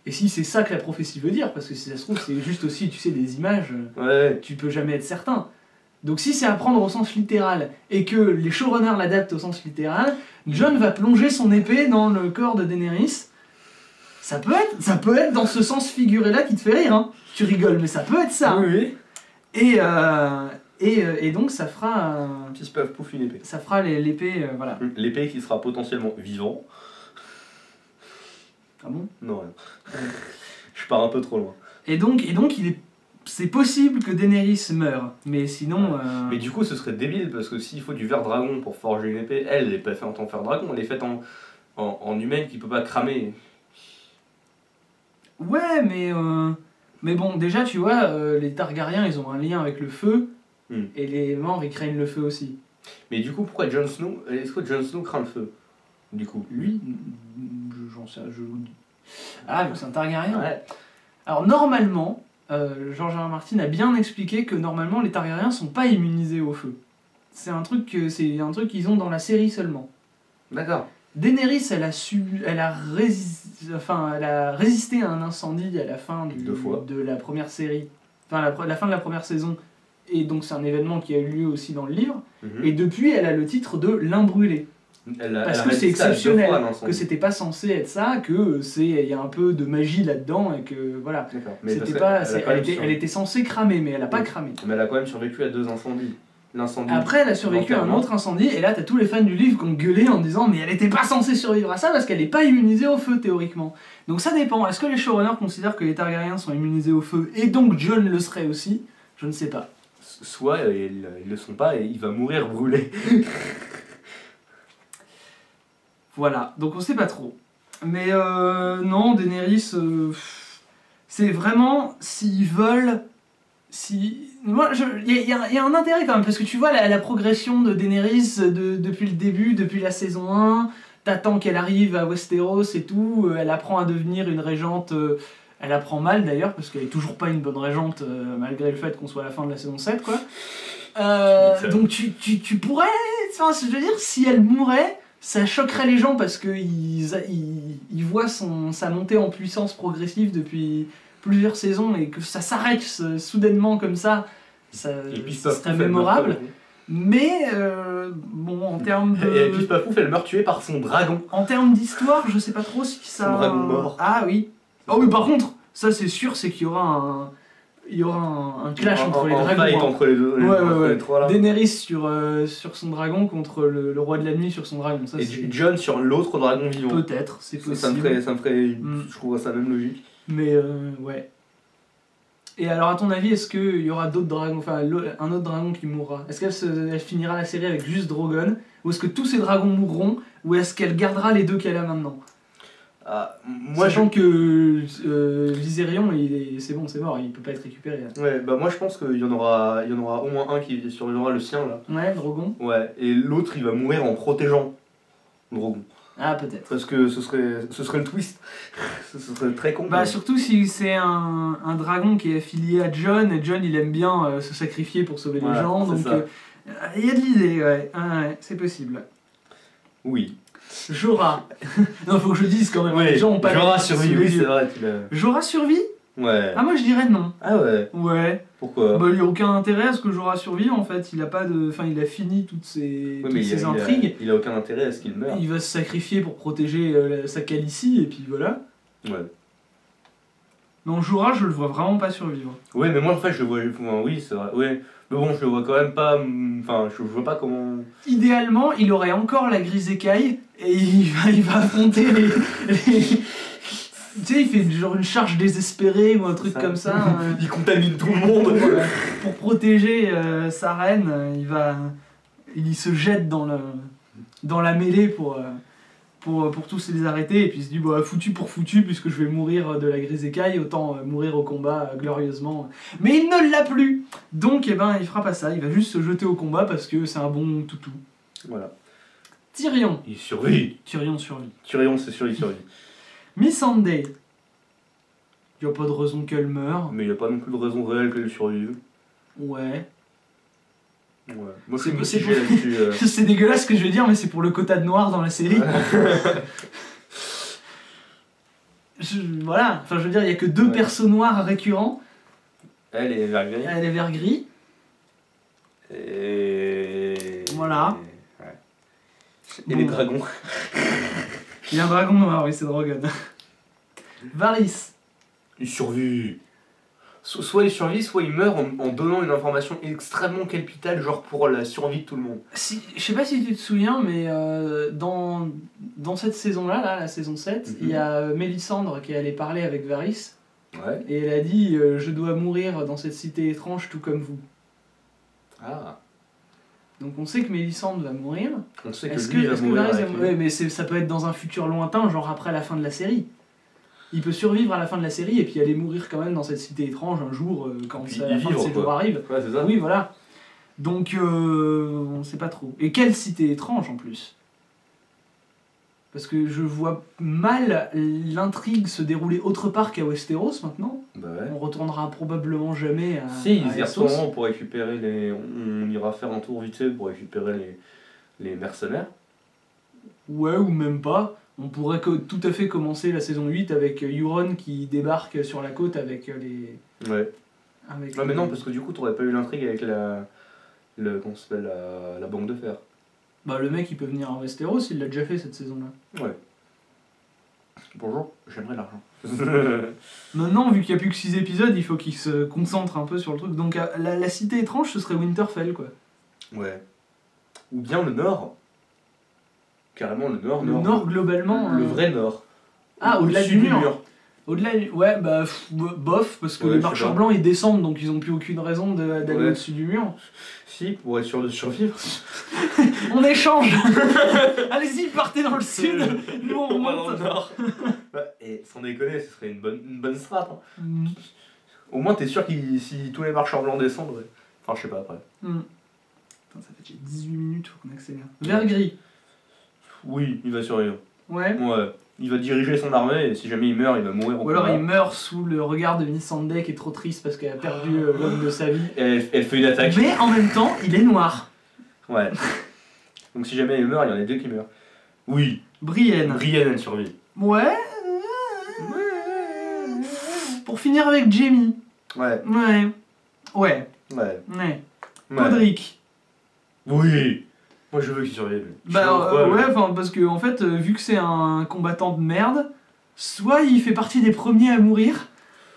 et si c'est ça que la prophétie veut dire, parce que si ça se trouve, c'est juste aussi, tu sais, des images, Ouais. tu peux jamais être certain. Donc si c'est à prendre au sens littéral, et que les showrunners l'adaptent au sens littéral, Jon va plonger son épée dans le corps de Daenerys. Ça peut être dans ce sens figuré-là qui te fait rire, hein. Tu rigoles, mais ça peut être ça. Oui. Et donc ça fera... Pisse paf pouf, une épée. ça fera l'épée, voilà. L'épée qui sera potentiellement vivant. Ah bon? Non, rien. Je pars un peu trop loin. Et donc c'est possible que Daenerys meure, mais sinon... Mais du coup, ce serait débile parce que s'il faut du ver dragon pour forger une épée, elle n'est pas faite en tant que fer dragon, elle est faite en humaine qui peut pas cramer. Ouais, mais bon, déjà, tu vois, les Targaryens, ils ont un lien avec le feu, et les morts, ils craignent le feu aussi. Mais du coup, pourquoi Jon Snow... Est-ce que Jon Snow craint le feu? Du coup. Lui, j'en sais... Ah, c'est un Targaryen. Ouais. Alors, normalement, George R. R. Martin a bien expliqué que normalement, les Targaryens sont pas immunisés au feu. C'est un truc qu'ils ont dans la série seulement. D'accord. Daenerys, elle a résisté à un incendie à la fin Deux fois. de la première série, enfin la fin de la première saison, et donc c'est un événement qui a eu lieu aussi dans le livre, et depuis elle a le titre de l'imbrûlé, parce que c'est exceptionnel, que c'était pas censé être ça, que il y a un peu de magie là-dedans, et que voilà, D'accord. Mais c'était parce pas, qu'elle elle était censée cramer, mais elle a pas cramé. Mais elle a quand même survécu à 2 incendies. L'incendie. Après, elle a survécu à un autre incendie, et là, t'as tous les fans du livre qui ont gueulé en disant mais elle était pas censée survivre à ça parce qu'elle est pas immunisée au feu, théoriquement. Donc ça dépend. Est-ce que les showrunners considèrent que les Targaryens sont immunisés au feu, et donc Jon le serait aussi? Je ne sais pas. Soit ils le sont pas et il va mourir brûlé. Voilà, donc on sait pas trop. Mais non, Daenerys, c'est vraiment, s'ils veulent Moi, il y a un intérêt quand même, parce que tu vois la progression de Daenerys depuis le début, depuis la saison 1, t'attends qu'elle arrive à Westeros et tout, elle apprend à devenir une régente, elle apprend mal d'ailleurs, parce qu'elle est toujours pas une bonne régente, malgré le fait qu'on soit à la fin de la saison 7, quoi. Donc tu pourrais, enfin, je veux dire, si elle mourait, ça choquerait les gens, parce qu'ils voient sa montée en puissance progressive depuis plusieurs saisons, et que ça s'arrête soudainement comme ça serait mémorable. Mais bon, en termes de... Et puis Papouf, elle meurt tuée par son dragon. En termes d'histoire, je sais pas trop si ça... Son dragon mort. Ah oui. Oh oui, par contre, ça c'est sûr, c'est qu'il y aura un clash entre les dragons. Fight entre les deux. Ouais. Les trois, là. Daenerys sur son dragon contre le roi de la nuit sur son dragon. Ça, et Jon sur l'autre dragon vivant. Peut-être, c'est possible. Ça me ferait je trouve ça même logique. Mais ouais. Et alors, à ton avis, est-ce qu'il y aura d'autres dragons, enfin un autre dragon qui mourra? Est-ce qu'elle finira la série avec juste Drogon? Ou est-ce que tous ces dragons mourront? Ou est-ce qu'elle gardera les deux qu'elle a maintenant? Moi, sachant que Viserion, c'est bon, c'est mort, il peut pas être récupéré. Là. Ouais, bah moi je pense qu'il y en aura au moins un qui survivra, le sien là. Ouais, Drogon. Ouais, et l'autre il va mourir en protégeant Drogon. Ah, peut-être. Parce que ce serait le twist. Ce serait très con. Bah, surtout si c'est un dragon qui est affilié à Jon, et Jon il aime bien se sacrifier pour sauver les gens, donc il y a de l'idée, ouais. Ouais, c'est possible. Oui. Jorah. Non, faut que je dise quand même, ouais, les gens ont pas... Jorah survit, oui, c'est vrai. Jorah survit? Ouais. Ah, moi je dirais non. Ah ouais? Ouais. Pourquoi? Bah, il n'y a aucun intérêt à ce que Jorah survive en fait, il a pas de... Enfin, il a fini toutes ses intrigues. Il a aucun intérêt à ce qu'il meure. Il va se sacrifier pour protéger sa Khaleesi, et puis voilà. Ouais. Non, Jorah, je le vois vraiment pas survivre. Ouais, mais moi en fait je le vois... Oui, c'est vrai, ouais. Mais bon, je le vois quand même pas... Enfin, je vois pas comment... Idéalement, il aurait encore la grise écaille, et il va affronter les... Tu sais, il fait genre une charge désespérée ou un truc comme ça. Il contamine tout le monde. Pour protéger sa reine, il se jette dans la mêlée pour tous les arrêter. Et puis il se dit, bah, foutu pour foutu, puisque je vais mourir de la grise écaille, autant mourir au combat glorieusement. Mais il ne l'a plus. Donc, eh ben, il fera pas ça. Il va juste se jeter au combat parce que c'est un bon toutou. Voilà. Tyrion. Il survit. Tyrion survit. Tyrion, c'est sûr, il survit. Missandei. Il n'y a pas de raison qu'elle meure. Mais il n'y a pas non plus de raison réelle qu'elle survive. Ouais. Ouais. Moi, c'est mitigé là-dessus. C'est dégueulasse ce que je vais dire, mais c'est pour le quota de noir dans la série. Voilà. Enfin, je veux dire, il n'y a que deux persos noirs récurrents. Elle est vert gris. Elle est vert gris. Et... Voilà. Ouais. Et les dragons. Il y a un dragon noir, oui, c'est Drogon. Varys. Il survit. Soit il survit, soit il meurt en donnant une information extrêmement capitale, genre pour la survie de tout le monde. Je sais pas si tu te souviens, mais dans cette saison-là, la saison 7, il y a Mélisandre qui est allée parler avec Varys. Ouais. Et elle a dit je dois mourir dans cette cité étrange tout comme vous. Ah. Donc on sait que Mélisandre va mourir. On sait que lui va mourir. Ouais, mais ça peut être dans un futur lointain, genre après la fin de la série. Il peut survivre à la fin de la série et puis aller mourir quand même dans cette cité étrange un jour quand la fin de ses jours arrive. Ouais, c'est ça. Oui, voilà. Donc on sait pas trop. Et quelle cité étrange en plus? Parce que je vois mal l'intrigue se dérouler autre part qu'à Westeros maintenant. Bah ouais. On retournera probablement jamais à. Si, ils y Essos. retourneront pour récupérer les. On ira faire un tour vite fait pour récupérer les mercenaires. Ouais, ou même pas. On pourrait tout à fait commencer la saison 8 avec Euron qui débarque sur la côte avec les. Ouais. Avec mais non, parce que du coup, t'aurais pas eu l'intrigue avec la banque de fer. Bah, le mec il peut venir à Westeros, il l'a déjà fait cette saison-là. Ouais. Bonjour, j'aimerais l'argent. Maintenant, vu qu'il n'y a plus que 6 épisodes, il faut qu'il se concentre un peu sur le truc. Donc la cité étrange, ce serait Winterfell, quoi. Ouais. Ou bien le Nord. Carrément le Nord. Le Nord, globalement... Le vrai Nord. Ah, au-delà du mur. Au-delà, ouais, bah, bof, parce que les marcheurs blancs, ils descendent, donc ils ont plus aucune raison d'aller au-dessus du mur. Si, pour être sûr de survivre. On échange. Allez-y, partez dans le sud, nous on remonte dans le nord. Et sans déconner, ce serait une bonne strat. Hein. Au moins, t'es sûr que si tous les marcheurs blancs descendent, ouais. Enfin, je sais pas après. Putain, ça fait déjà 18 minutes, faut qu'on accélère. Vert gris. Oui, il va survivre. Ouais. Ouais. Il va diriger son armée et si jamais il meurt, il va mourir en Ou alors combat. il meurt sous le regard de Missandei qui est trop triste parce qu'elle a perdu l'homme de sa vie. Et elle fait une attaque. Mais en même temps, il est noir. Ouais. Donc si jamais il meurt, il y en a deux qui meurent. Oui. Brienne. Brienne, elle survit. Ouais. Pour finir avec Jaime. Ouais. Ouais. Ouais. Ouais. Ouais. Ouais. Podrick. Oui. Moi je veux qu'il survive. Bah ouais, enfin parce que en fait, vu que c'est un combattant de merde, soit il fait partie des premiers à mourir,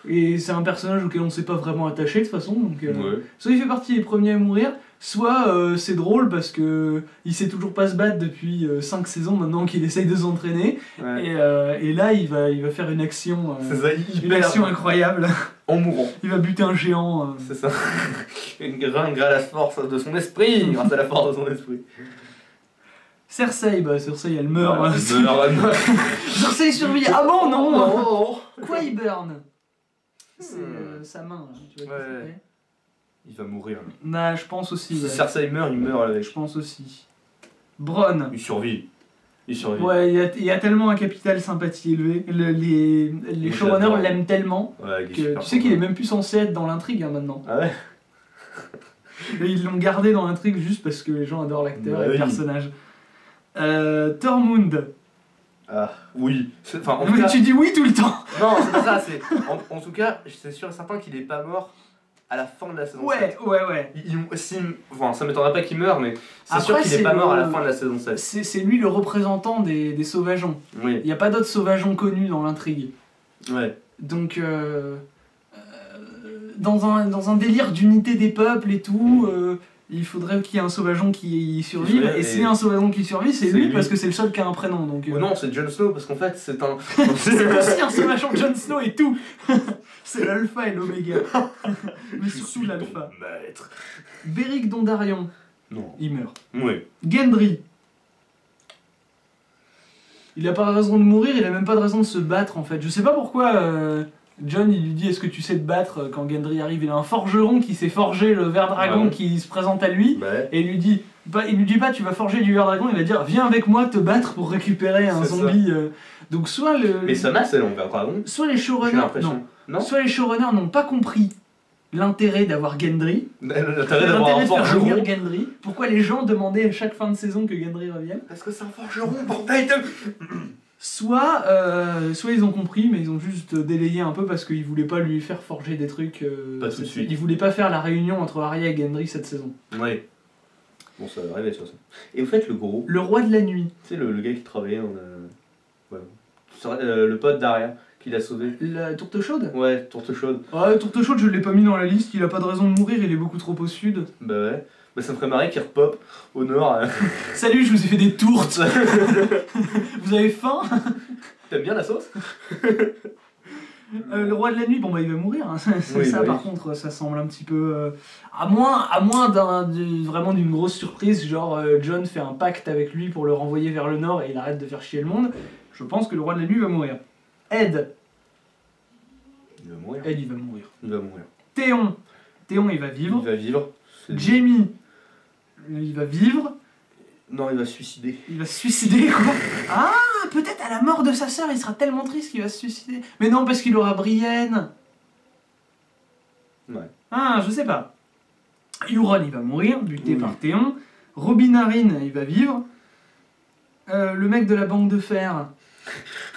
et c'est un personnage auquel on s'est pas vraiment attaché de toute façon, donc Ouais. soit il fait partie des premiers à mourir, soit c'est drôle parce que il sait toujours pas se battre depuis 5 saisons maintenant qu'il essaye de s'entraîner, Ouais. et là il va faire une action, C'est ça, une action incroyable. en mourant. Il va buter un géant. C'est ça. Grâce à la force de son esprit. Grâce à la force de son esprit. Cersei, bah Cersei elle meurt. Ouais, elle meurt, elle meurt. Cersei survit. Ah bon non. Non. Qyburn. C'est sa main, là, tu vois. Ouais. ce que c'est. Il va mourir. Nah, je pense aussi. Si Ouais. Cersei meurt, il meurt avec. Je pense aussi. Bronn. Il survit. Il survit. Ouais, il y a tellement un capital sympathie élevé. Les Moi, showrunners j'adore. l'aiment tellement Ouais, il est que super tu sais qu'il est sympa. même plus censé être dans l'intrigue hein, maintenant. Ah ouais. Et ils l'ont gardé dans l'intrigue juste parce que les gens adorent l'acteur Bah et le oui. personnage. Tormund. Ah oui. Enfin, en tout Mais cas. tu dis oui tout le temps. Non, c'est pas ça. C'est en tout cas, c'est sûr et certain qu'il est pas mort à la fin de la saison 7. Ouais. Enfin, ça m'étonnerait pas qu'il meure, mais c'est sûr Après, qu'il est c'est pas mort à la le- fin de la saison 7. C'est lui le représentant des sauvageons. Oui. Il n'y a pas d'autres sauvageons connus dans l'intrigue. Ouais. Donc, dans un délire d'unité des peuples et tout, il faudrait qu'il y ait un sauvageon qui survive. survive, Et et s'il y a un sauvageon qui survit, c'est c'est lui lui. parce que c'est le seul qui a un prénom. Donc, Ou non, c'est Jon Snow parce qu'en fait, c'est un. c'est aussi un sauvageon Jon Snow et tout. C'est l'alpha et l'oméga. Mais surtout l'alpha. Maître. Beric Dondarrion, Non. il meurt. Oui. Gendry. Il a pas de raison de mourir, il a même pas de raison de se battre en fait. Je sais pas pourquoi John il lui dit est-ce que tu sais te battre quand Gendry arrive. Il a un forgeron qui s'est forgé le ver dragon Ouais. qui se présente à lui Ouais. et il lui dit pas tu vas forger du ver dragon, il va dire viens avec moi te battre pour récupérer un C'est ça. zombie. Donc soit Mais sa masse, elle est en vert dragon. soit les J'ai showrunners l'impression. Non. soit les showrunners n'ont pas compris l'intérêt d'avoir Gendry, L'intérêt d'avoir un de faire forgeron. revenir Gendry. Pourquoi les gens demandaient à chaque fin de saison que Gendry revienne. Parce que c'est un forgeron, bordel. Soit ils ont compris, mais ils ont juste délayé un peu parce qu'ils voulaient pas lui faire forger des trucs. Pas tout de suite. Ils voulaient pas faire la réunion entre Arya et Gendry cette saison. Ouais. Bon, ça va arriver sur ça. Et au fait, le gros, Le roi de la nuit, tu sais, le gars qui travaillait le pote d'Aria, qui l'a sauvé. la tourte chaude. Ouais, tourte chaude. Ouais, tourte chaude, je l'ai pas mis dans la liste. Il a pas de raison de mourir, il est beaucoup trop au sud. Bah ouais. Bah ça me ferait marrer qu'il repop au nord. Salut, je vous ai fait des tourtes. Vous avez faim? T'aimes bien la sauce? Le roi de la nuit, bon bah il va mourir. Hein. Oui, Ça, bah par oui. contre, ça semble un petit peu. À moins vraiment d'une grosse surprise, genre Jon fait un pacte avec lui pour le renvoyer vers le nord et il arrête de faire chier le monde. Je pense que le roi de la nuit va mourir. Ed, Il va mourir. il va mourir. Il va mourir. Théon, il va vivre. Il va vivre. C'est- Jaime, il va vivre. Non, il va se suicider. Il va se suicider quoi. Ah, peut-être à la mort de sa sœur, il sera tellement triste qu'il va se suicider. Mais non, parce qu'il aura Brienne. Ouais. Ah, je sais pas. Euron, il va mourir, buté Oui. par Théon. Robin Arryn, il va vivre. Le mec de la banque de fer,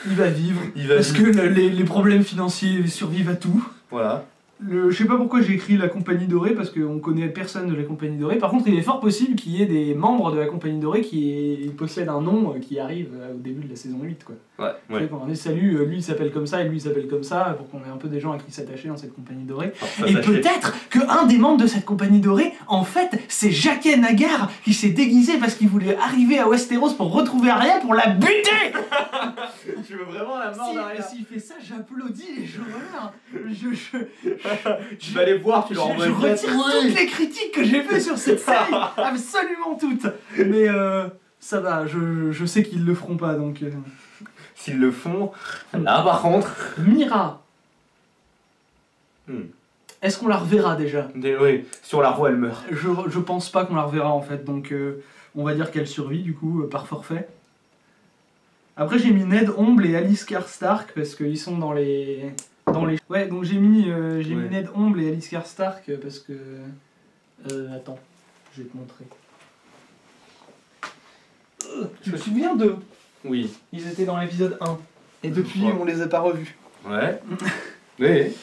il va vivre. Il va Parce vivre. que les problèmes financiers survivent à tout. Voilà. Je sais pas pourquoi j'ai écrit la Compagnie Dorée, parce qu'on connaît personne de la Compagnie Dorée. Par contre, il est fort possible qu'il y ait des membres de la Compagnie Dorée qui possèdent un nom qui arrive au début de la saison 8, quoi. Ouais. Tu sais, quand on est salut, lui il s'appelle comme ça et lui il s'appelle comme ça, pour qu'on ait un peu des gens à qui s'attacher dans cette Compagnie Dorée. Et peut-être qu'un des membres de cette Compagnie Dorée, en fait, c'est Jaqen H'ghar qui s'est déguisé parce qu'il voulait arriver à Westeros pour retrouver Arya pour la buter. Tu veux vraiment la S'il fait ça, j'applaudis les joueurs. Tu vas aller voir, tu leur envoies Je une lettre. retire toutes les critiques que j'ai fait sur cette série, absolument toutes. Mais ça va, je sais qu'ils le feront pas, donc... S'ils le font, là par contre. Mira. Est-ce qu'on la reverra déjà? Oui, si on la revoit, elle meurt. Je pense pas qu'on la reverra en fait, donc on va dire qu'elle survit du coup par forfait. Après j'ai mis Ned Omble et Alice Stark parce qu'ils sont dans les... Ouais, donc j'ai mis Ned Omble et Alice Stark parce que... attends, je vais te montrer. Tu te souviens d'eux? Oui. Ils étaient dans l'épisode 1. Et depuis, Ouais. on les a pas revus. Ouais. Oui.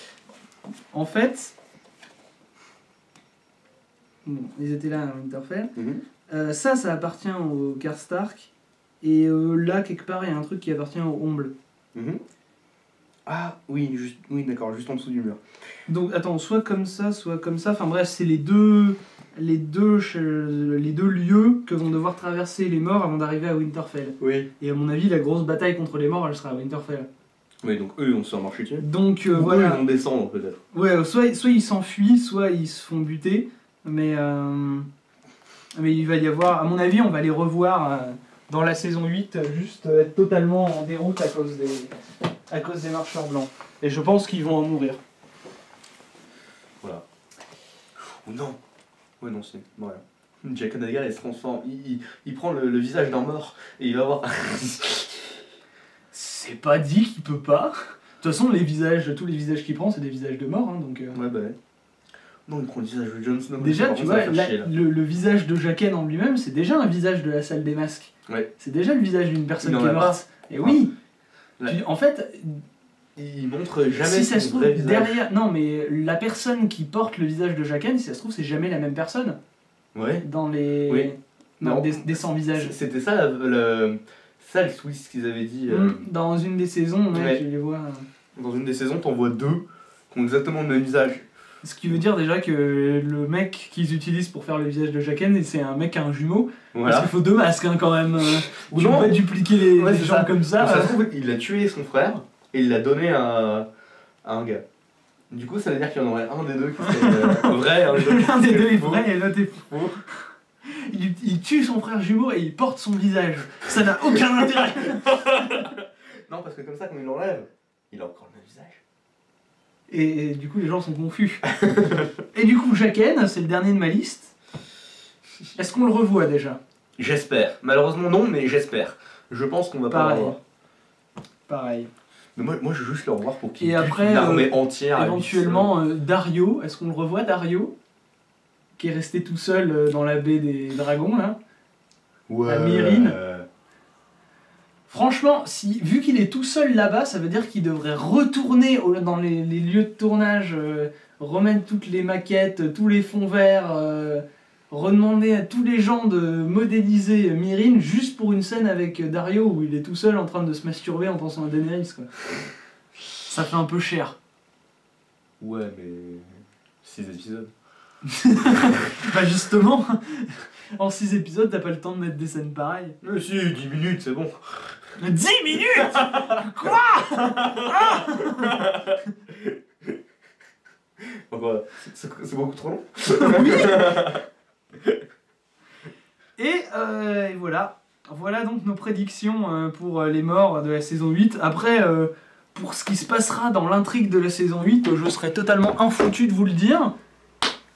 En fait... Bon, ils étaient là à Winterfell. Ça appartient au Karstark. Et là, quelque part, il y a un truc qui appartient au Omble. Ah oui, oui d'accord, juste en dessous du mur. Donc attends, soit comme ça, soit comme ça. Enfin bref, c'est les deux lieux que vont devoir traverser les morts avant d'arriver à Winterfell. Oui. Et à mon avis, la grosse bataille contre les morts, elle sera à Winterfell. Oui, donc eux, on se fait marcher dessus. Donc Ou voilà. eux, ils vont descendre peut-être. Ouais, soit ils s'enfuient, soit ils se font buter. Mais il va y avoir, à mon avis, on va les revoir dans la saison 8, juste être totalement en déroute à cause des marcheurs blancs. Et je pense qu'ils vont en mourir. Voilà. Ou non. Ouais, non, c'est... Voilà. Jack Nagal, il se transforme. Il prend le visage d'un mort et il va voir... C'est pas dit qu'il peut pas. De toute façon, tous les visages qu'il prend, c'est des visages de mort. Hein, donc, Ouais, bah ouais. Non, il prend le visage de Jon Snow. déjà, Par tu contre, ça vois, va faire chier, là. le visage de Jaqen en lui-même, c'est déjà un visage de la salle des masques. Ouais. C'est déjà le visage d'une personne Il en qui est a morte. Et oui. Ouais. En fait, Il montre jamais si ça son se trouve vrai visage. derrière, non mais la personne qui porte le visage de Jaqen, si ça se trouve c'est jamais la même personne Ouais. dans les Oui. dans Non. des 100 visages. C'était ça le twist qu'ils avaient dit. Dans une des saisons, mec, Ouais. je les vois. Dans une des saisons, t'en vois deux qui ont exactement le même visage. Ce qui veut dire déjà que le mec qu'ils utilisent pour faire le visage de Jaqen, c'est un mec qui a un jumeau. Voilà. Parce qu'il faut deux masques hein, quand même. Ou Tu peux non. pas dupliquer les Ouais, c'est gens ça. comme ça. Donc, ça se trouve, il a tué son frère et il l'a donné à un gars. Du coup, ça veut dire qu'il y en aurait un des deux qui serait vrai, un des deux qui L'un des serait deux est faux. vrai et l'autre est faux. Il tue son frère jumeau et il porte son visage. Ça n'a aucun intérêt. Non, parce que comme ça, quand il l'enlève, il a encore le même visage. Et du coup, les gens sont confus. Et du coup, Jaqen, c'est le dernier de ma liste. Est-ce qu'on le revoit déjà? J'espère. Malheureusement, non, mais j'espère. Je pense qu'on va pas Pareil. le revoir. Pareil. Mais moi, je veux juste le revoir pour qu'il Et bute après, une armée entière. à lui Éventuellement, Dario. Est-ce qu'on le revoit, Dario? Qui est resté tout seul dans la baie des dragons, là. seul. Ouais. à Mérine. Franchement, vu qu'il est tout seul là-bas, ça veut dire qu'il devrait retourner dans les lieux de tournage, remettre toutes les maquettes, tous les fonds verts, redemander à tous les gens de modéliser Mérine juste pour une scène avec Dario où il est tout seul en train de se masturber en pensant à Daenerys, quoi. Ça fait un peu cher. Ouais, mais 6 épisodes. Bah justement, en 6 épisodes, t'as pas le temps de mettre des scènes pareilles. Mais si, 10 minutes, c'est bon. 10 minutes. Quoi? Enfin, c'est beaucoup trop long. Et voilà. Voilà donc nos prédictions pour les morts de la saison 8. Après, pour ce qui se passera dans l'intrigue de la saison 8, je serais totalement infoutu de vous le dire.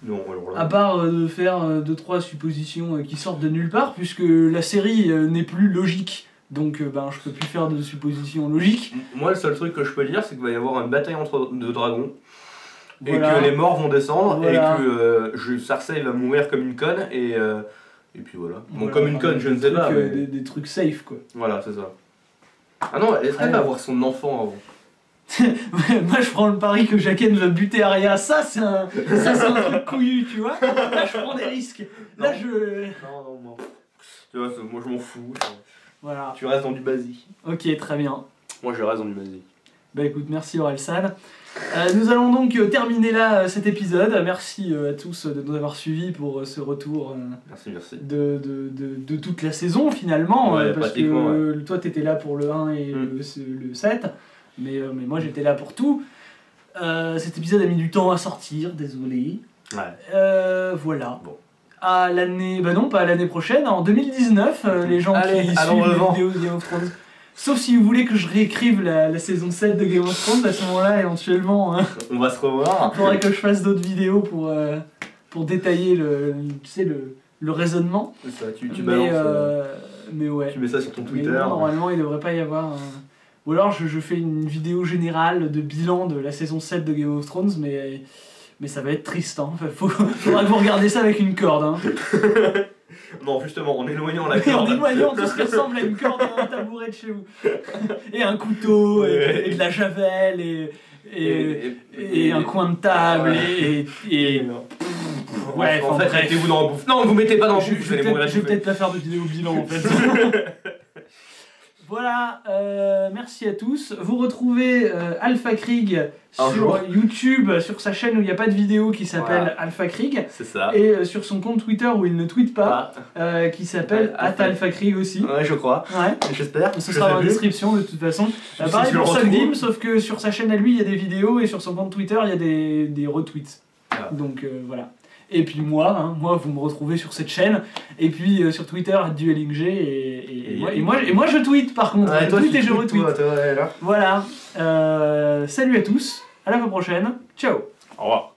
Non, alors là. À part de faire 2-3 suppositions qui sortent de nulle part, puisque la série n'est plus logique. Donc je peux plus faire de suppositions logiques. Moi, le seul truc que je peux dire, c'est qu'il va y avoir une bataille de dragons. Voilà. Et que les morts vont descendre. Voilà. Et que Cersei va mourir comme une conne. Et puis voilà. Bon, Voilà, comme une enfin, conne, je ne sais pas. Mais... des trucs safe, quoi. Voilà, c'est ça. Ah non, est-ce qu'elle va avoir son enfant avant? Moi je prends le pari que Jaqen va buter Arya, ça c'est un truc couillu, tu vois. Là je prends des risques. Là Non. je... Non. Tu vois, moi je m'en fous. Voilà. Tu restes dans du basique. Ok, très bien. Moi je reste dans du basique. Bah écoute, merci Orelsan. Nous allons donc terminer là cet épisode. Merci à tous de nous avoir suivis pour ce retour Merci. de toute la saison finalement. Ouais, Parce pratiquement, que toi t'étais là pour le 1 et le 7. Mais moi j'étais là pour tout. Cet épisode a mis du temps à sortir, désolé. Ouais. Voilà. Bon. À l'année, bah non, pas à l'année prochaine, en 2019, les gens Allez, qui allons suivent les devant. vidéos de Game of Thrones Sauf si vous voulez que je réécrive la saison 7 de Game of Thrones, à ce moment-là, éventuellement, hein, On va se revoir. il faudrait que je fasse d'autres vidéos pour détailler tu sais, le raisonnement. C'est ça, tu mais, balances. Mais ouais. Tu mets ça sur ton Mais Twitter. non, normalement, il devrait pas y avoir. Ou alors, je fais une vidéo générale de bilan de la saison 7 de Game of Thrones, mais ça va être triste. Hein. Faudra que vous regardiez ça avec une corde. Hein. Non, justement, en éloignant la En corde. éloignant tout ce qui ressemble à une corde et un tabouret de chez vous. Et un couteau, et de la javel, et un coin de table, et ouais, en fait, bref. mettez-vous dans la bouffe. Non, vous mettez pas dans la Je bouffe, vous allez mourir vais la peut-être pas faire de vidéo bilan en fait. Voilà, merci à tous. Vous retrouvez Alpha Krieg Un sur jour. YouTube, sur sa chaîne où il n'y a pas de vidéo qui s'appelle Voilà. Alpha Krieg, C'est ça. et sur son compte Twitter où il ne tweete pas, qui s'appelle Alpha- @Alpha Krieg aussi. Ouais, je crois. Ouais. J'espère. Ce sera dans la description de toute façon. Pareil tu le pour retrouves. Sogdim, sauf que sur sa chaîne à lui il y a des vidéos et sur son compte Twitter il y a des retweets. Ah. Donc voilà. Et puis moi, vous me retrouvez sur cette chaîne, et puis sur Twitter @duelingg, et moi je tweete par contre. Ouais, je toi, tweete tu et je tweets, retweete. toi, ouais, là. Voilà. Salut à tous, à la prochaine. Ciao. Au revoir.